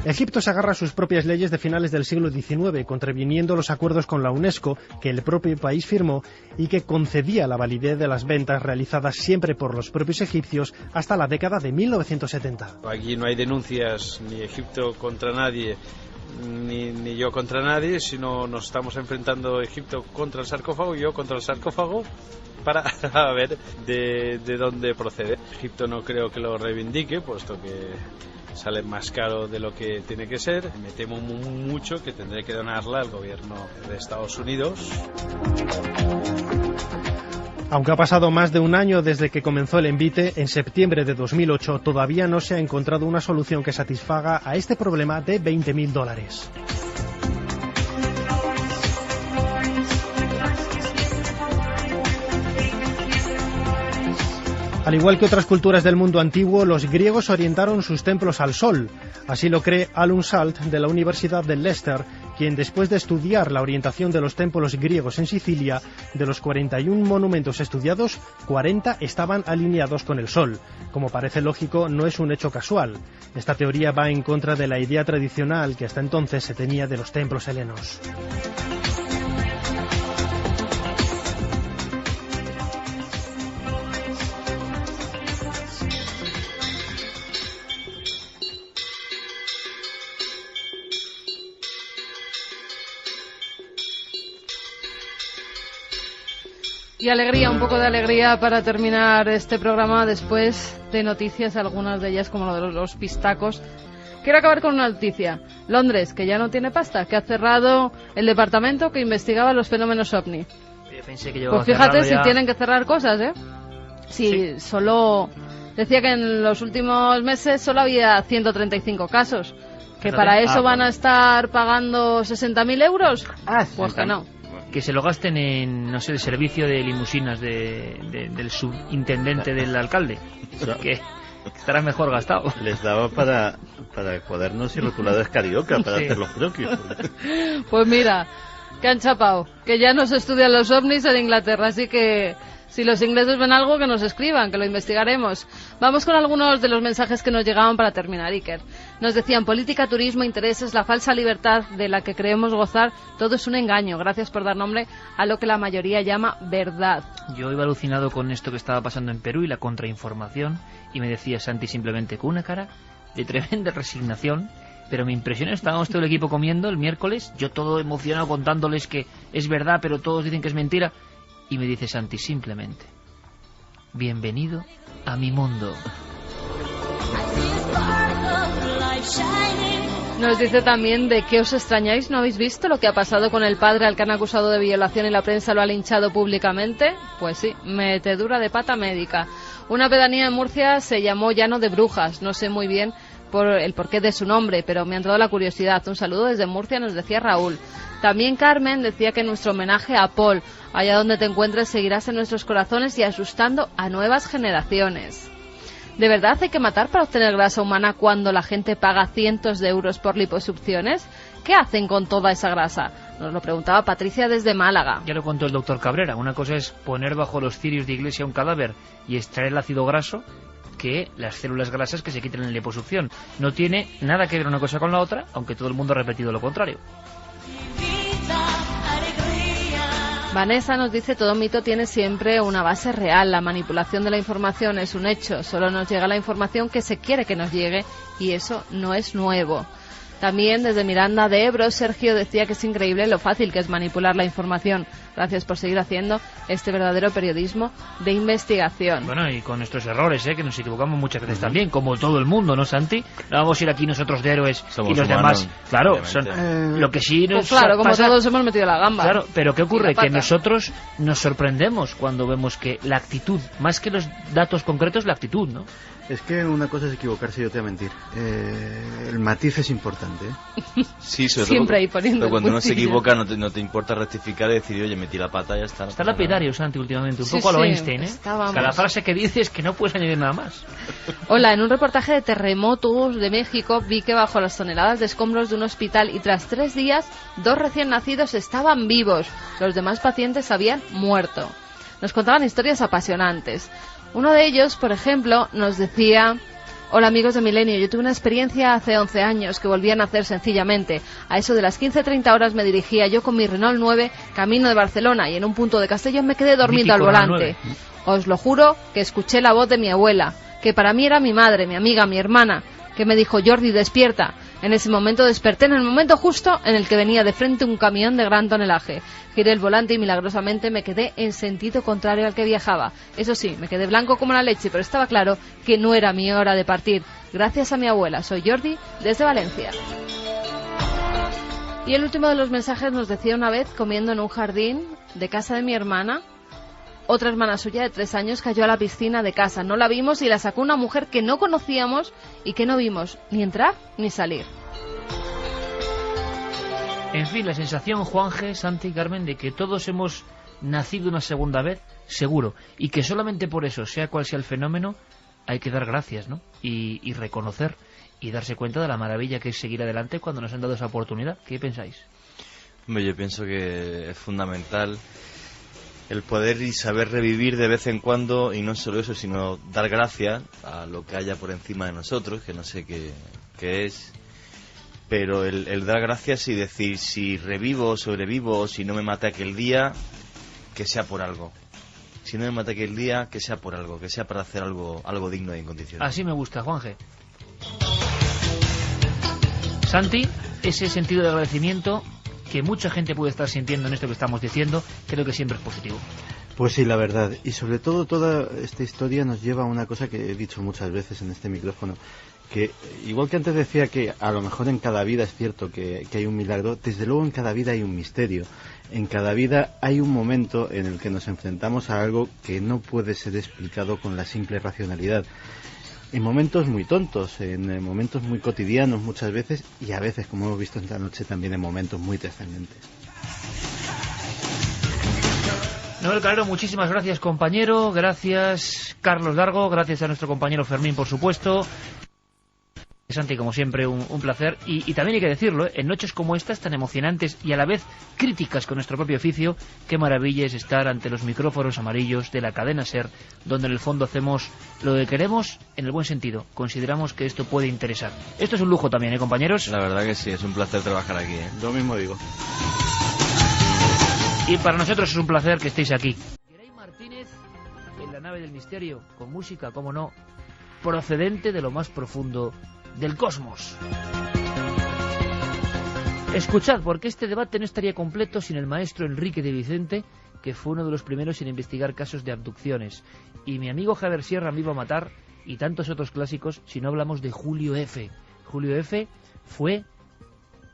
Egipto se agarra a sus propias leyes de finales del siglo XIX, contraviniendo los acuerdos con la UNESCO que el propio país firmó y que concedía la validez de las ventas realizadas siempre por los propios egipcios hasta la década de 1970. Aquí no hay denuncias ni Egipto contra nadie, ni yo contra nadie, sino nos estamos enfrentando Egipto contra el sarcófago y yo contra el sarcófago para ver de dónde procede. Egipto no creo que lo reivindique, puesto que sale más caro de lo que tiene que ser. Me temo mucho que tendré que donarla al gobierno de Estados Unidos. Aunque ha pasado más de un año desde que comenzó el envite, en septiembre de 2008 todavía no se ha encontrado una solución que satisfaga a este problema de $20.000. Al igual que otras culturas del mundo antiguo, los griegos orientaron sus templos al sol. Así lo cree Alun Salt de la Universidad de Leicester, quien después de estudiar la orientación de los templos griegos en Sicilia, de los 41 monumentos estudiados, 40 estaban alineados con el sol. Como parece lógico, no es un hecho casual. Esta teoría va en contra de la idea tradicional que hasta entonces se tenía de los templos helenos. Y alegría, un poco de alegría para terminar este programa después de noticias, algunas de ellas como lo de los pistacos. Quiero acabar con una noticia. Londres, que ya no tiene pasta, que ha cerrado el departamento que investigaba los fenómenos OVNI. Pues fíjate si tienen que cerrar cosas, ¿eh? Sí, solo decía que en los últimos meses solo había 135 casos. ¿Que para eso van a estar pagando 60.000 euros? Pues que no. que se lo gasten en, no sé, el servicio de limusinas del subintendente del alcalde, que estará mejor gastado. Les daba para cuadernos y rotuladores carioca, para hacer los propios. Pues mira, que han chapado, que ya no se estudian los ovnis en Inglaterra, así que si los ingleses ven algo, que nos escriban, que lo investigaremos. Vamos con algunos de los mensajes que nos llegaban para terminar, Iker. Nos decían: política, turismo, intereses, la falsa libertad de la que creemos gozar, todo es un engaño. Gracias por dar nombre a lo que la mayoría llama verdad. Yo iba alucinado con esto que estaba pasando en Perú y la contrainformación, y me decía Santi simplemente con una cara de tremenda resignación. Pero me impresiona, estábamos todo el equipo comiendo el miércoles, yo todo emocionado contándoles que es verdad, pero todos dicen que es mentira. Y me dice Santi simplemente: bienvenido a mi mundo. Nos dice también: ¿de qué os extrañáis? ¿No habéis visto lo que ha pasado con el padre al que han acusado de violación y la prensa lo ha linchado públicamente? Pues sí, metedura de pata médica. Una pedanía en Murcia se llamó Llano de Brujas, no sé muy bien por el porqué de su nombre, pero me ha entrado la curiosidad. Un saludo desde Murcia, nos decía Raúl. También Carmen decía que nuestro homenaje a Paul, allá donde te encuentres, seguirás en nuestros corazones y asustando a nuevas generaciones. ¿De verdad hay que matar para obtener grasa humana cuando la gente paga cientos de euros por liposucciones? ¿Qué hacen con toda esa grasa? Nos lo preguntaba Patricia desde Málaga. Ya lo contó el doctor Cabrera. Una cosa es poner bajo los cirios de iglesia un cadáver y extraer el ácido graso, que las células grasas que se quiten en la liposucción. No tiene nada que ver una cosa con la otra, aunque todo el mundo ha repetido lo contrario. Vanessa nos dice: todo mito tiene siempre una base real. La manipulación de la información es un hecho. Solo nos llega la información que se quiere que nos llegue y eso no es nuevo. También desde Miranda de Ebro, Sergio decía que es increíble lo fácil que es manipular la información. Gracias por seguir haciendo este verdadero periodismo de investigación. Bueno, y con nuestros errores, que nos equivocamos muchas veces también, como todo el mundo, ¿no, Santi? No vamos a ir aquí nosotros de héroes. Somos y los humanos, demás, claro, son lo que sí nos pues claro, como pasa, todos hemos metido la gamba. Claro, pero ¿qué ocurre? Que nosotros nos sorprendemos cuando vemos que la actitud, más que los datos concretos, la actitud, ¿no? Es que una cosa es equivocarse y otra mentir. El matiz es importante, Sí, sobre siempre todo, ahí poniendo pero cuando uno se equivoca no te importa rectificar y decir: oye, metí la pata, ya está. Está lapidario, Santi, últimamente, un poco a lo Einstein, Cada frase que dices que no puedes añadir nada más. Hola, en un reportaje de terremotos de México vi que bajo las toneladas de escombros de un hospital y tras 3 días 2 recién nacidos estaban vivos. Los demás pacientes habían muerto. Nos contaban historias apasionantes. Uno de ellos, por ejemplo, nos decía: hola amigos de Milenio, yo tuve una experiencia hace 11 años que volví a nacer sencillamente. A eso de las 15:30 horas me dirigía yo con mi Renault 9 camino de Barcelona y en un punto de Castellón me quedé dormido al volante. Os lo juro que escuché la voz de mi abuela, que para mí era mi madre, mi amiga, mi hermana, que me dijo: Jordi, despierta. En ese momento desperté, en el momento justo en el que venía de frente un camión de gran tonelaje. Giré el volante y milagrosamente me quedé en sentido contrario al que viajaba. Eso sí, me quedé blanco como la leche, pero estaba claro que no era mi hora de partir. Gracias a mi abuela. Soy Jordi, desde Valencia. Y el último de los mensajes nos decía: una vez comiendo en un jardín de casa de mi hermana, otra hermana suya de 3 años cayó a la piscina de casa. No la vimos y la sacó una mujer que no conocíamos y que no vimos ni entrar ni salir. En fin, la sensación, Juanje, Santi y Carmen, de que todos hemos nacido una segunda vez, seguro, y que solamente por eso, sea cual sea el fenómeno, hay que dar gracias, ¿no? Y reconocer y darse cuenta de la maravilla que es seguir adelante cuando nos han dado esa oportunidad. ¿Qué pensáis? Hombre, yo pienso que es fundamental el poder y saber revivir de vez en cuando, y no solo eso, sino dar gracias a lo que haya por encima de nosotros, que no sé qué es, pero el dar gracias y decir: si revivo o sobrevivo, o si no me mata aquel día, que sea por algo. Si no me mata aquel día, que sea por algo, que sea para hacer algo digno e incondicional. Así me gusta, Juanje. Santi, ese sentido de agradecimiento que mucha gente puede estar sintiendo en esto que estamos diciendo, creo que siempre es positivo. Pues sí, la verdad. Y sobre todo toda esta historia nos lleva a una cosa que he dicho muchas veces en este micrófono, que igual que antes decía que a lo mejor en cada vida es cierto que hay un milagro, desde luego en cada vida hay un misterio. En cada vida hay un momento en el que nos enfrentamos a algo que no puede ser explicado con la simple racionalidad. En momentos muy tontos, en momentos muy cotidianos muchas veces, y a veces, como hemos visto esta noche, también en momentos muy trascendentes. Noel Calero, muchísimas gracias, compañero. Gracias, Carlos Dargo. Gracias a nuestro compañero Fermín, por supuesto. Santi, como siempre, un placer. Y también hay que decirlo, en noches como estas, tan emocionantes y a la vez críticas con nuestro propio oficio, qué maravilla es estar ante los micrófonos amarillos de la cadena SER, donde en el fondo hacemos lo que queremos en el buen sentido. Consideramos que esto puede interesar. Esto es un lujo también, compañeros? La verdad que sí, es un placer trabajar aquí, Lo mismo digo. Y para nosotros es un placer que estéis aquí. Geray Martínez en la nave del misterio, con música, como no, procedente de lo más profundo del cosmos. Escuchad, porque este debate no estaría completo sin el maestro Enrique de Vicente, que fue uno de los primeros en investigar casos de abducciones, y mi amigo Javier Sierra me iba a matar, y tantos otros clásicos, si no hablamos de Julio F. Julio F. fue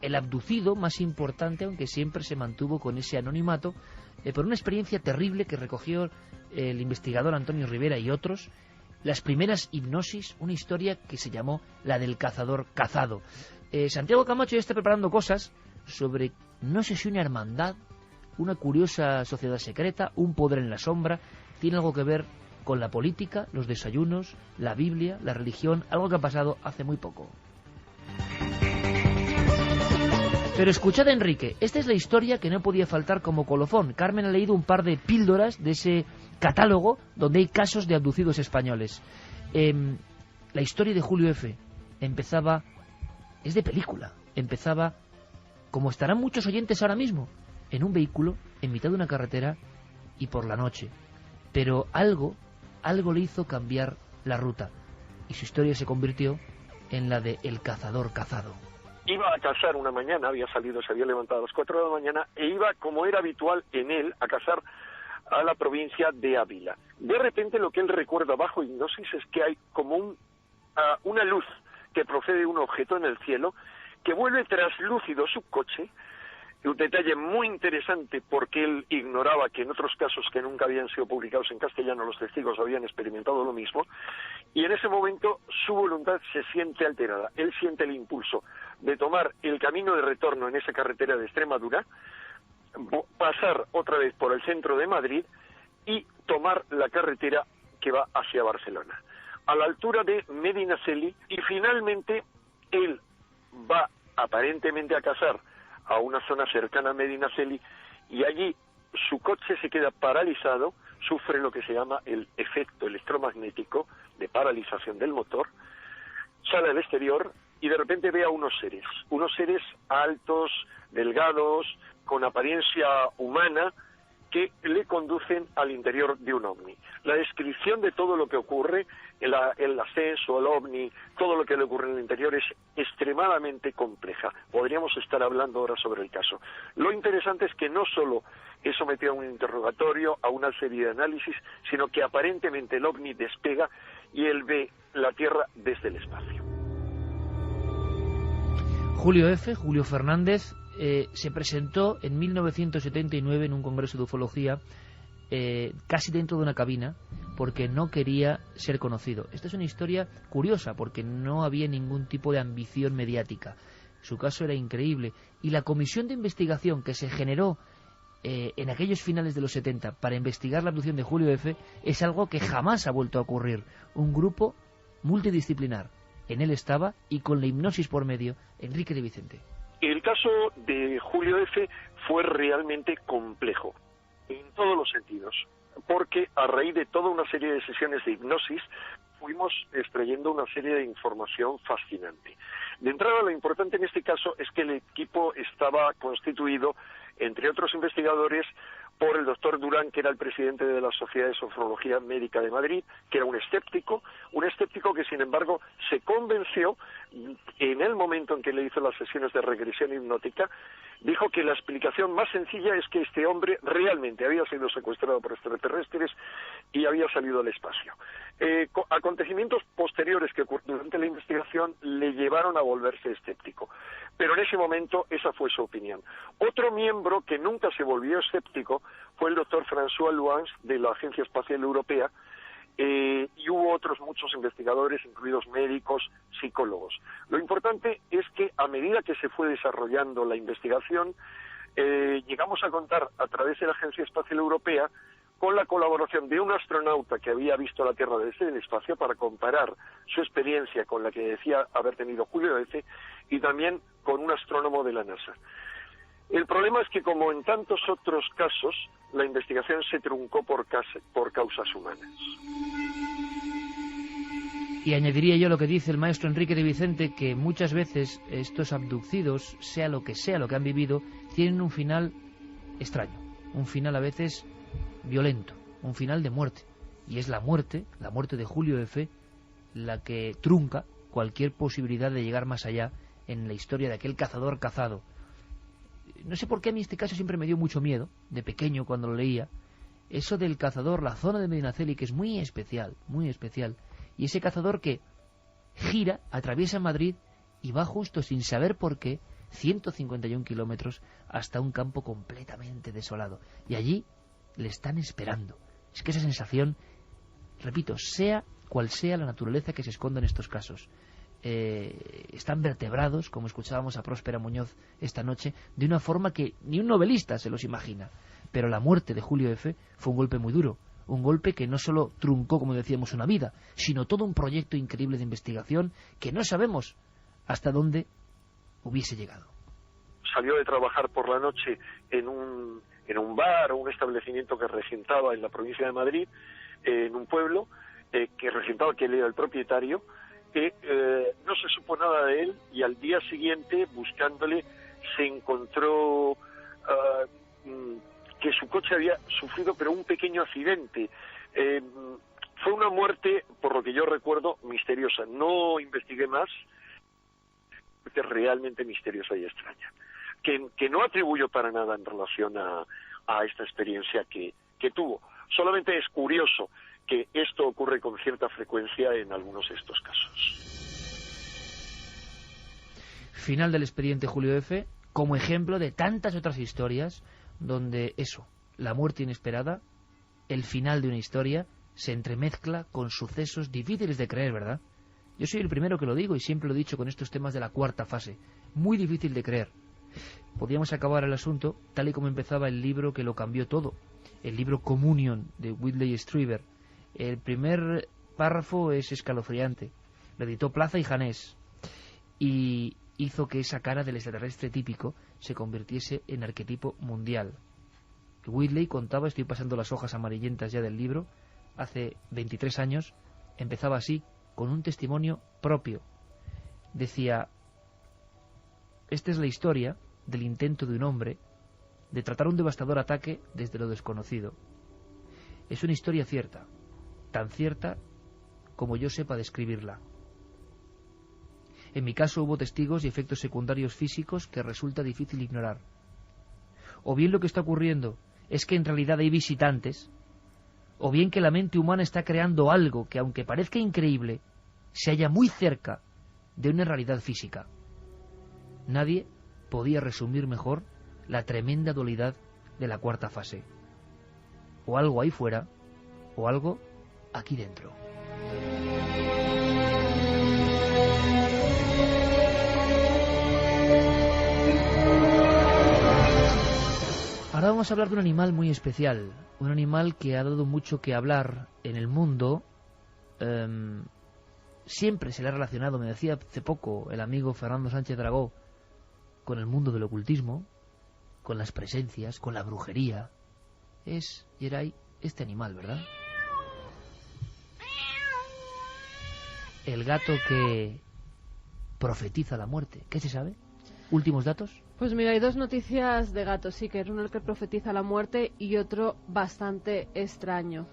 el abducido más importante, aunque siempre se mantuvo con ese anonimato, por una experiencia terrible que recogió el investigador Antonio Rivera y otros, las primeras hipnosis, una historia que se llamó la del cazador cazado. Santiago Camacho ya está preparando cosas sobre, no sé si una hermandad, una curiosa sociedad secreta, un poder en la sombra, tiene algo que ver con la política, los desayunos, la Biblia, la religión, algo que ha pasado hace muy poco. Pero escuchad, Enrique, esta es la historia que no podía faltar como colofón. Carmen ha leído un par de píldoras de ese catálogo donde hay casos de abducidos españoles. La historia de Julio F. empezaba, es de película, empezaba, como estarán muchos oyentes ahora mismo, en un vehículo, en mitad de una carretera y por la noche. Pero algo le hizo cambiar la ruta y su historia se convirtió en la de El cazador cazado. Iba a cazar una mañana, se había levantado a las 4 de la mañana e iba, como era habitual en él, a cazar a la provincia de Ávila. De repente lo que él recuerda bajo hipnosis es que hay como una luz que procede de un objeto en el cielo que vuelve traslúcido su coche. Un detalle muy interesante porque él ignoraba que en otros casos que nunca habían sido publicados en castellano los testigos habían experimentado lo mismo, y en ese momento su voluntad se siente alterada. Él siente el impulso de tomar el camino de retorno en esa carretera de Extremadura, pasar otra vez por el centro de Madrid y tomar la carretera que va hacia Barcelona, a la altura de Medinaceli, y finalmente él va aparentemente a cazar a una zona cercana a Medinaceli y allí su coche se queda paralizado, sufre lo que se llama el efecto electromagnético de paralización del motor, sale al exterior y de repente ve a unos seres altos, delgados, con apariencia humana, que le conducen al interior de un ovni. La descripción de todo lo que ocurre, el ascenso, el ovni, todo lo que le ocurre en el interior es extremadamente compleja. Podríamos estar hablando ahora sobre el caso. Lo interesante es que no solo es sometido a un interrogatorio, a una serie de análisis, sino que aparentemente el ovni despega y él ve la Tierra desde el espacio. Julio Fernández, se presentó en 1979 en un congreso de ufología, casi dentro de una cabina, porque no quería ser conocido. Esta es una historia curiosa, porque no había ningún tipo de ambición mediática. Su caso era increíble, y la comisión de investigación que se generó en aquellos finales de los 70 para investigar la abducción de Julio F. es algo que jamás ha vuelto a ocurrir. Un grupo multidisciplinar. En él estaba, y con la hipnosis por medio, Enrique de Vicente. El caso de Julio F. fue realmente complejo, en todos los sentidos, porque a raíz de toda una serie de sesiones de hipnosis fuimos extrayendo una serie de información fascinante. De entrada, lo importante en este caso es que el equipo estaba constituido, entre otros investigadores, por el doctor Durán, que era el presidente de la Sociedad de Sofrología Médica de Madrid, que era un escéptico que sin embargo se convenció en el momento en que le hizo las sesiones de regresión hipnótica, dijo que la explicación más sencilla es que este hombre realmente había sido secuestrado por extraterrestres y había salido al espacio. Acontecimientos posteriores que ocurrieron durante la investigación le llevaron a volverse escéptico, pero en ese momento esa fue su opinión. Otro miembro que nunca se volvió escéptico fue el doctor François Luans de la Agencia Espacial Europea, y hubo otros muchos investigadores, incluidos médicos, psicólogos. Lo importante es que a medida que se fue desarrollando la investigación, llegamos a contar a través de la Agencia Espacial Europea con la colaboración de un astronauta que había visto la Tierra desde el espacio para comparar su experiencia con la que decía haber tenido Julio F. y también con un astrónomo de la NASA. El problema es que, como en tantos otros casos, la investigación se truncó por causas humanas. Y añadiría yo lo que dice el maestro Enrique de Vicente, que muchas veces estos abducidos, sea lo que han vivido, tienen un final extraño, un final a veces violento, un final de muerte. Y es la muerte de Julio F., la que trunca cualquier posibilidad de llegar más allá en la historia de aquel cazador cazado. No sé por qué a mí este caso siempre me dio mucho miedo, de pequeño cuando lo leía. Eso del cazador, la zona de Medinaceli, que es muy especial, y ese cazador que gira, atraviesa Madrid y va justo, sin saber por qué, 151 kilómetros hasta un campo completamente desolado. Y allí le están esperando. Es que esa sensación, repito, sea cual sea la naturaleza que se esconda en estos casos, están vertebrados, como escuchábamos a Próspera Muñoz esta noche, de una forma que ni un novelista se los imagina. Pero la muerte de Julio F. fue un golpe muy duro, un golpe que no solo truncó, como decíamos, una vida, sino todo un proyecto increíble de investigación que no sabemos hasta dónde hubiese llegado. Salió de trabajar por la noche en un bar o un establecimiento que regentaba en la provincia de Madrid, en un pueblo que regentaba, que él era el propietario, que no se supo nada de él, y al día siguiente, buscándole, se encontró que su coche había sufrido pero un pequeño accidente. Fue una muerte, por lo que yo recuerdo, misteriosa. No investigué más, porque es realmente misteriosa y extraña, que no atribuyo para nada en relación a esta experiencia que tuvo. Solamente es curioso que esto ocurre con cierta frecuencia en algunos de estos casos. Final del expediente Julio F., como ejemplo de tantas otras historias donde eso, la muerte inesperada, el final de una historia, se entremezcla con sucesos difíciles de creer, ¿verdad? Yo soy el primero que lo digo y siempre lo he dicho con estos temas de la cuarta fase. Muy difícil de creer. Podríamos acabar el asunto tal y como empezaba el libro que lo cambió todo, el libro Communion de Whitley Strieber. El primer párrafo es escalofriante. Lo editó Plaza y Janés y hizo que esa cara del extraterrestre típico se convirtiese en arquetipo mundial. Whitley contaba, estoy pasando las hojas amarillentas ya del libro, hace 23 años, empezaba así, con un testimonio propio. Decía: esta es la historia del intento de un hombre de tratar un devastador ataque desde lo desconocido. Es una historia cierta, tan cierta como yo sepa describirla. En mi caso hubo testigos y efectos secundarios físicos que resulta difícil ignorar. O bien lo que está ocurriendo es que en realidad hay visitantes, o bien que la mente humana está creando algo que, aunque parezca increíble, se halla muy cerca de una realidad física. Nadie podía resumir mejor la tremenda dualidad de la cuarta fase. O algo ahí fuera, o algo aquí dentro. Ahora vamos a hablar de un animal muy especial, un animal que ha dado mucho que hablar en el mundo. Siempre se le ha relacionado, me decía hace poco el amigo Fernando Sánchez Dragó, con el mundo del ocultismo, con las presencias, con la brujería. Es, Yeray, este animal, ¿verdad? El gato que profetiza la muerte. ¿Qué se sabe? ¿Últimos datos? Pues mira, hay dos noticias de gatos, sí, que es uno el que profetiza la muerte y otro bastante extraño.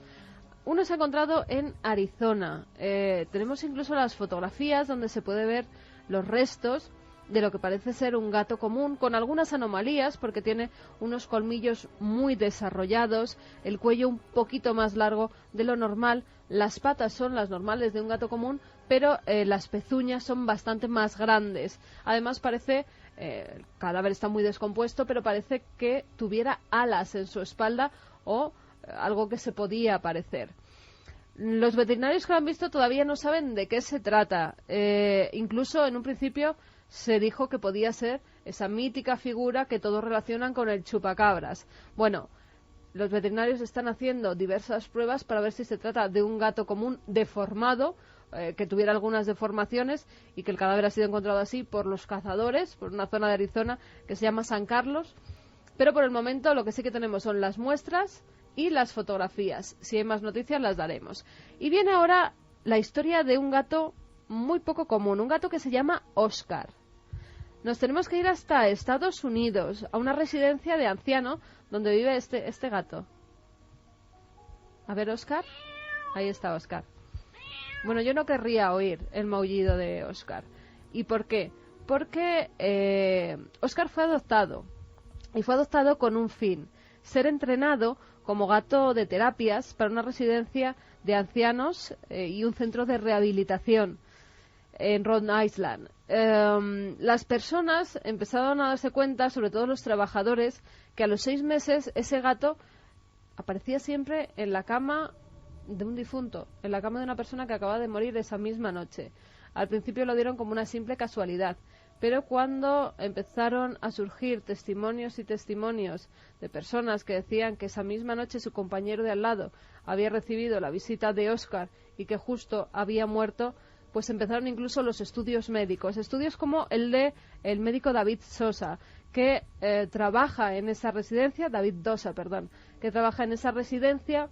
Uno se ha encontrado en Arizona. Tenemos incluso las fotografías donde se puede ver los restos de lo que parece ser un gato común, con algunas anomalías, porque tiene unos colmillos muy desarrollados, el cuello un poquito más largo de lo normal, las patas son las normales de un gato común, pero las pezuñas son bastante más grandes. Además parece, el cadáver está muy descompuesto, pero parece que tuviera alas en su espalda o algo que se podía parecer. Los veterinarios que lo han visto todavía no saben de qué se trata. Incluso en un principio se dijo que podía ser esa mítica figura que todos relacionan con el chupacabras. Bueno, los veterinarios están haciendo diversas pruebas para ver si se trata de un gato común deformado, que tuviera algunas deformaciones, y que el cadáver ha sido encontrado así por los cazadores, por una zona de Arizona que se llama San Carlos. Pero por el momento lo que sí que tenemos son las muestras y las fotografías. Si hay más noticias las daremos. Y viene ahora la historia de un gato muy poco común, un gato que se llama Oscar. Nos tenemos que ir hasta Estados Unidos, a una residencia de anciano donde vive este gato. A ver, Oscar. Ahí está Oscar. Bueno, yo no querría oír el maullido de Oscar. ¿Y por qué? Porque Oscar fue adoptado. Y fue adoptado con un fin: ser entrenado como gato de terapias para una residencia de ancianos y un centro de rehabilitación en Rhode Island. Las personas empezaron a darse cuenta, sobre todo los trabajadores, que a los 6 meses ese gato aparecía siempre en la cama de un difunto, en la cama de una persona que acaba de morir esa misma noche. Al principio lo dieron como una simple casualidad, pero cuando empezaron a surgir testimonios y testimonios de personas que decían que esa misma noche su compañero de al lado había recibido la visita de Oscar y que justo había muerto, pues empezaron incluso los estudios médicos, estudios como el de el médico David Sosa, que trabaja en esa residencia, David Dosa, perdón, que trabaja en esa residencia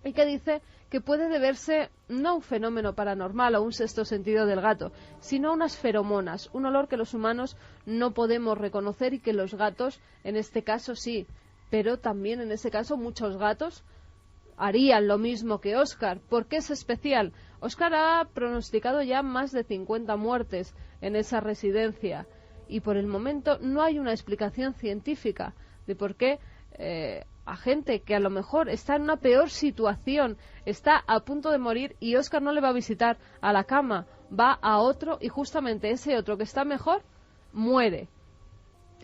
y que dice que puede deberse no a un fenómeno paranormal o un sexto sentido del gato, sino a unas feromonas, un olor que los humanos no podemos reconocer y que los gatos, en este caso sí, pero también en ese caso muchos gatos harían lo mismo que Oscar. ¿Por qué es especial? Oscar ha pronosticado ya más de 50 muertes en esa residencia y por el momento no hay una explicación científica de por qué a gente que a lo mejor está en una peor situación, está a punto de morir y Oscar no le va a visitar a la cama, va a otro y justamente ese otro que está mejor muere.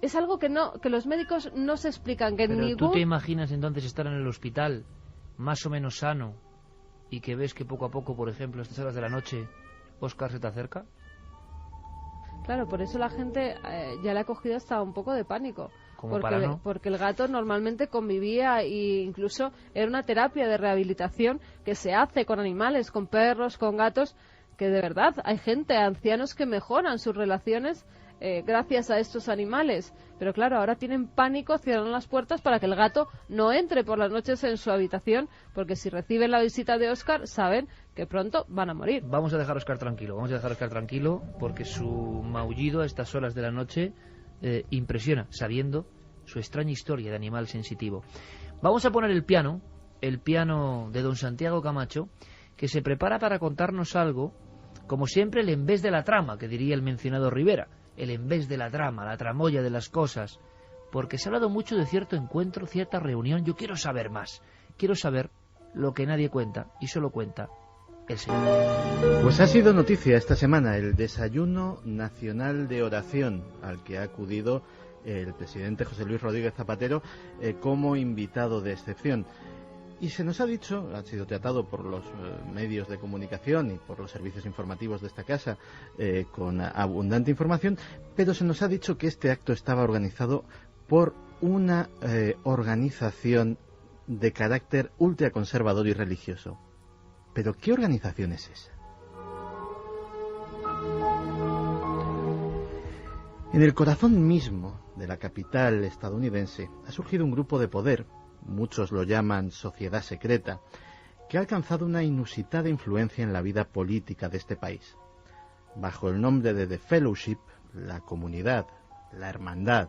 Es algo que los médicos no se explican. Pero ¿tú te imaginas entonces estar en el hospital más o menos sano y que ves que poco a poco, por ejemplo, a estas horas de la noche, Oscar se te acerca? Claro, por eso la gente ya le ha cogido hasta un poco de pánico. Porque el gato normalmente convivía e incluso era una terapia de rehabilitación que se hace con animales, con perros, con gatos, que de verdad hay gente, ancianos que mejoran sus relaciones gracias a estos animales. Pero claro, ahora tienen pánico, cierran las puertas para que el gato no entre por las noches en su habitación, porque si reciben la visita de Oscar, saben que pronto van a morir. Vamos a dejar a Oscar tranquilo, porque su maullido a estas horas de la noche impresiona, sabiendo su extraña historia de animal sensitivo. Vamos a poner el piano de don Santiago Camacho, que se prepara para contarnos algo, como siempre, el en vez de la trama, que diría el mencionado Rivera, el en vez de la trama, la tramoya de las cosas, porque se ha hablado mucho de cierto encuentro, cierta reunión. Yo quiero saber más, quiero saber lo que nadie cuenta, y solo cuenta el Señor. Pues ha sido noticia esta semana el desayuno nacional de oración al que ha acudido el presidente José Luis Rodríguez Zapatero como invitado de excepción. Y se nos ha dicho, ha sido tratado por los medios de comunicación y por los servicios informativos de esta casa con abundante información, pero se nos ha dicho que este acto estaba organizado por una organización de carácter ultraconservador y religioso. ¿Pero qué organización es esa? En el corazón mismo de la capital estadounidense ha surgido un grupo de poder, muchos lo llaman sociedad secreta, que ha alcanzado una inusitada influencia en la vida política de este país. Bajo el nombre de The Fellowship, la comunidad, la hermandad,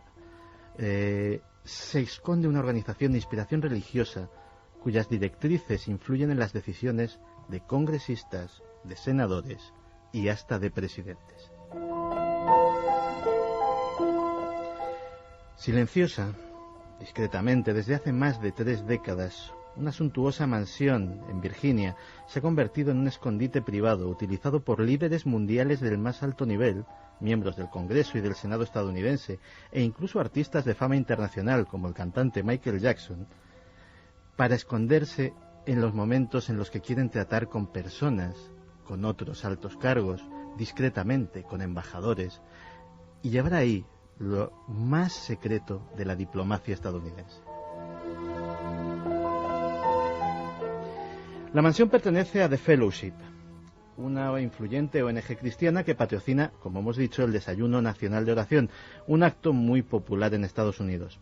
se esconde una organización de inspiración religiosa cuyas directrices influyen en las decisiones de congresistas, de senadores y hasta de presidentes. Silenciosa, discretamente, desde hace más de 3 décadas, una suntuosa mansión en Virginia se ha convertido en un escondite privado utilizado por líderes mundiales del más alto nivel, miembros del Congreso y del Senado estadounidense, e incluso artistas de fama internacional como el cantante Michael Jackson, para esconderse en los momentos en los que quieren tratar con personas, con otros altos cargos, discretamente, con embajadores, y llevar ahí lo más secreto de la diplomacia estadounidense. La mansión pertenece a The Fellowship, una influyente ONG cristiana que patrocina, como hemos dicho, el Desayuno Nacional de Oración, un acto muy popular en Estados Unidos.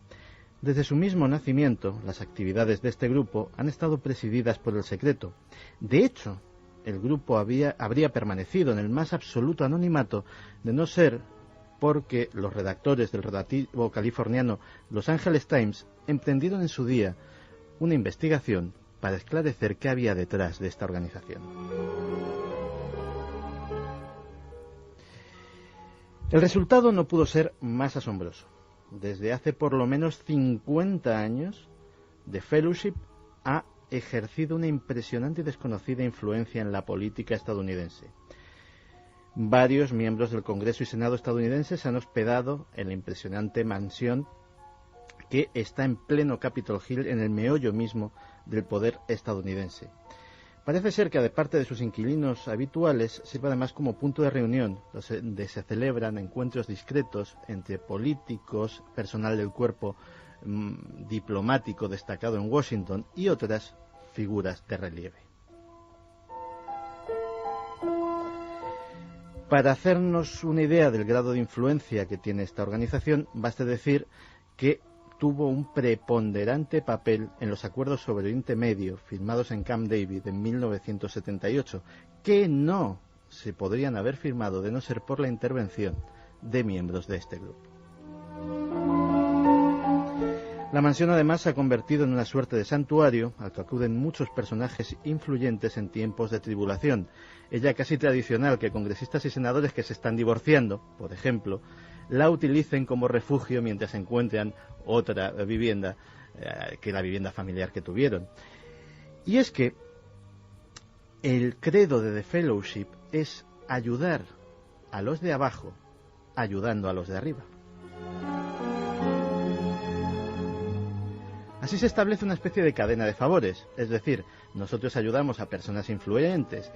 Desde su mismo nacimiento, las actividades de este grupo han estado presididas por el secreto. De hecho, el grupo habría permanecido en el más absoluto anonimato de no ser porque los redactores del redactivo californiano Los Angeles Times emprendieron en su día una investigación para esclarecer qué había detrás de esta organización. El resultado no pudo ser más asombroso. Desde hace por lo menos 50 años, The Fellowship ha ejercido una impresionante y desconocida influencia en la política estadounidense. Varios miembros del Congreso y Senado estadounidenses se han hospedado en la impresionante mansión que está en pleno Capitol Hill, en el meollo mismo del poder estadounidense. Parece ser que, aparte de sus inquilinos habituales, sirve además como punto de reunión, donde se celebran encuentros discretos entre políticos, personal del cuerpo diplomático destacado en Washington y otras figuras de relieve. Para hacernos una idea del grado de influencia que tiene esta organización, basta decir que tuvo un preponderante papel en los acuerdos sobre Oriente Medio firmados en Camp David en 1978, que no se podrían haber firmado de no ser por la intervención de miembros de este grupo. La mansión además se ha convertido en una suerte de santuario al que acuden muchos personajes influyentes en tiempos de tribulación. Es ya casi tradicional que congresistas y senadores que se están divorciando, por ejemplo, la utilicen como refugio mientras encuentran otra vivienda que la vivienda familiar que tuvieron. Y es que el credo de The Fellowship es ayudar a los de abajo ayudando a los de arriba. Así se establece una especie de cadena de favores, es decir, nosotros ayudamos a personas influyentes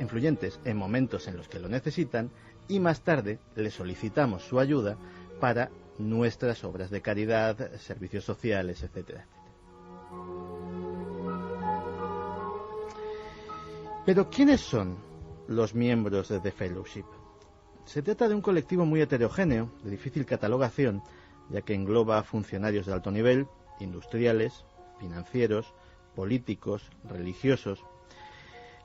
en momentos en los que lo necesitan y más tarde les solicitamos su ayuda para nuestras obras de caridad, servicios sociales, etcétera, etcétera. Pero ¿quiénes son los miembros de The Fellowship? Se trata de un colectivo muy heterogéneo, de difícil catalogación, ya que engloba funcionarios de alto nivel, industriales, financieros, políticos, religiosos.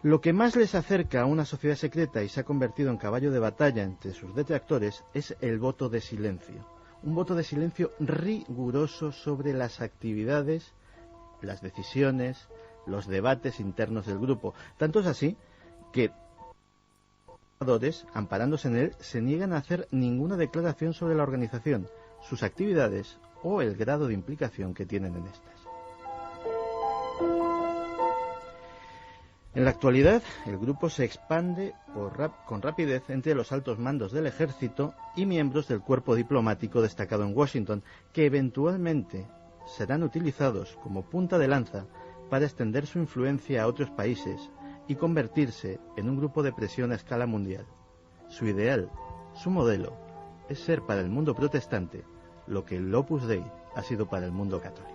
Lo que más les acerca a una sociedad secreta y se ha convertido en caballo de batalla entre sus detractores es el voto de silencio. Un voto de silencio riguroso sobre las actividades, las decisiones, los debates internos del grupo. Tanto es así que los amparándose en él, se niegan a hacer ninguna declaración sobre la organización, sus actividades o el grado de implicación que tienen en estas. En la actualidad, el grupo se expande con rapidez entre los altos mandos del ejército y miembros del cuerpo diplomático destacado en Washington, que eventualmente serán utilizados como punta de lanza para extender su influencia a otros países y convertirse en un grupo de presión a escala mundial. Su ideal, su modelo, es ser para el mundo protestante lo que el Opus Dei ha sido para el mundo católico.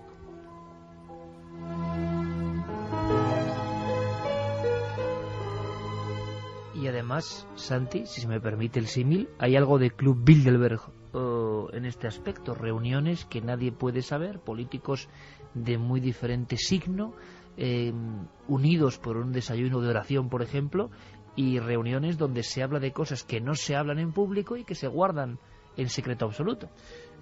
Y además, Santi, si se me permite el símil, hay algo de Club Bilderberg en este aspecto, reuniones que nadie puede saber, políticos de muy diferente signo, unidos por un desayuno de oración, por ejemplo, y reuniones donde se habla de cosas que no se hablan en público y que se guardan en secreto absoluto.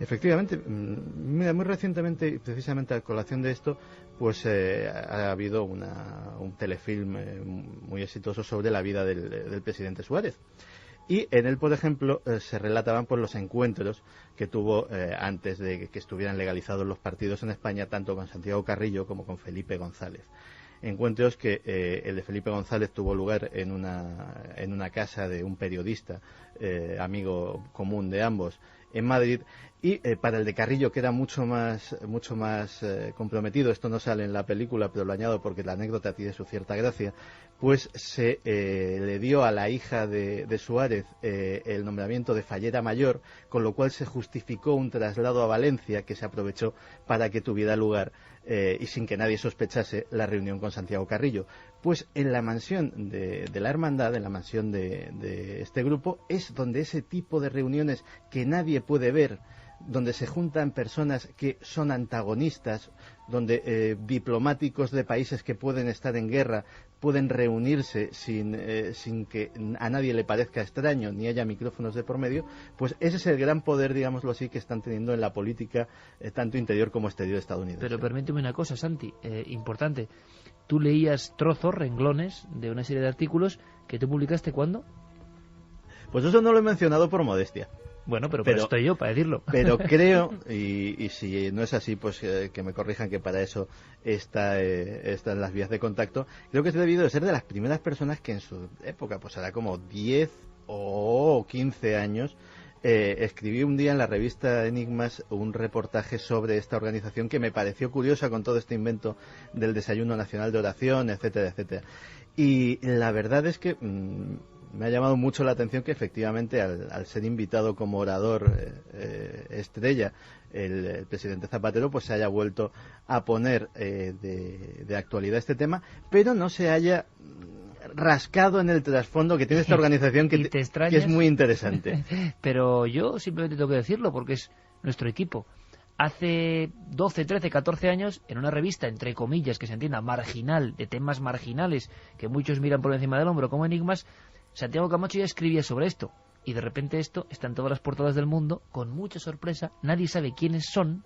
Efectivamente, mira, muy recientemente, precisamente a colación de esto, pues ha habido un telefilm muy exitoso sobre la vida del presidente Suárez. Y en él, por ejemplo, se relataban pues los encuentros que tuvo antes de que estuvieran legalizados los partidos en España, tanto con Santiago Carrillo como con Felipe González. Encuentros que el de Felipe González tuvo lugar en una casa de un periodista, amigo común de ambos, en Madrid, Y para el de Carrillo, que era mucho más comprometido, esto no sale en la película, pero lo añado porque la anécdota tiene su cierta gracia, pues se le dio a la hija de Suárez el nombramiento de fallera mayor, con lo cual se justificó un traslado a Valencia que se aprovechó para que tuviera lugar, y sin que nadie sospechase, la reunión con Santiago Carrillo. Pues en la mansión de la hermandad, en la mansión de este grupo, es donde ese tipo de reuniones que nadie puede ver, donde se juntan personas que son antagonistas, donde diplomáticos de países que pueden estar en guerra pueden reunirse sin que a nadie le parezca extraño ni haya micrófonos de por medio, pues ese es el gran poder, digámoslo así, que están teniendo en la política tanto interior como exterior estadounidense. Pero permíteme una cosa, Santi, importante. Tú leías trozos, renglones de una serie de artículos que tú publicaste, ¿cuándo? Pues eso no lo he mencionado por modestia. Bueno, pero estoy yo para decirlo. Pero creo, y si no es así, pues que me corrijan, que para eso están las vías de contacto. Creo que es debido a ser de las primeras personas que en su época, pues hará como 10 o 15 años, escribí un día en la revista Enigmas un reportaje sobre esta organización que me pareció curiosa con todo este invento del desayuno nacional de oración, etcétera, etcétera. Y la verdad es que me ha llamado mucho la atención que efectivamente al ser invitado como orador estrella el presidente Zapatero, pues se haya vuelto a poner de actualidad este tema, pero no se haya rascado en el trasfondo que tiene esta organización que es muy interesante. Pero yo simplemente tengo que decirlo porque es nuestro equipo. Hace 12, 13, 14 años, en una revista, entre comillas, que se entienda, marginal, de temas marginales, que muchos miran por encima del hombro como Enigmas, Santiago Camacho ya escribía sobre esto. Y de repente esto está en todas las portadas del mundo, con mucha sorpresa, nadie sabe quiénes son,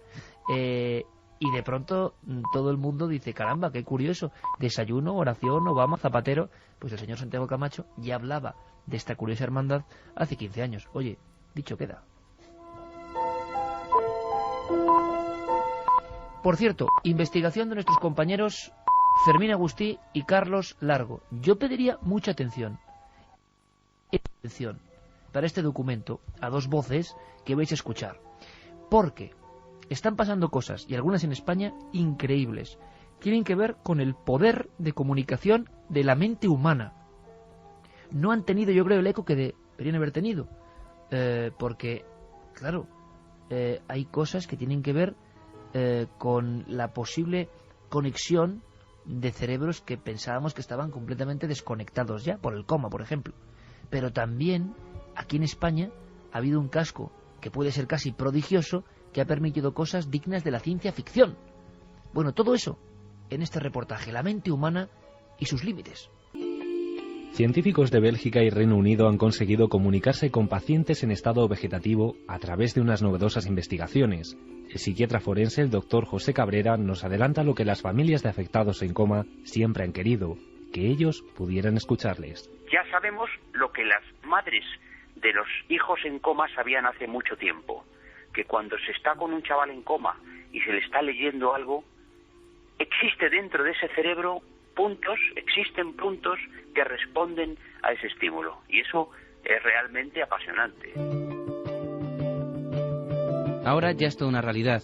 y de pronto todo el mundo dice, caramba, qué curioso, desayuno, oración, Obama, Zapatero. Pues el señor Santiago Camacho ya hablaba de esta curiosa hermandad hace 15 años. Oye, dicho queda. Por cierto, investigación de nuestros compañeros Fermín Agustí y Carlos Largo. Yo pediría mucha atención para este documento a dos voces que vais a escuchar, porque están pasando cosas, y algunas en España, increíbles. Tienen que ver con el poder de comunicación de la mente humana. No han tenido, yo creo, el eco que deberían haber tenido, porque, claro, hay cosas que tienen que ver con la posible conexión de cerebros que pensábamos que estaban completamente desconectados ya, por el coma, por ejemplo. Pero también, aquí en España, ha habido un casco que puede ser casi prodigioso, que ha permitido cosas dignas de la ciencia ficción. Bueno, todo eso en este reportaje, la mente humana y sus límites. Científicos de Bélgica y Reino Unido han conseguido comunicarse con pacientes en estado vegetativo a través de unas novedosas investigaciones. El psiquiatra forense, el doctor José Cabrera, nos adelanta lo que las familias de afectados en coma siempre han querido, que ellos pudieran escucharles. Ya sabemos lo que las madres de los hijos en coma sabían hace mucho tiempo, que cuando se está con un chaval en coma y se le está leyendo algo, existe dentro de ese cerebro existen puntos que responden a ese estímulo, y eso es realmente apasionante. Ahora ya es toda una realidad,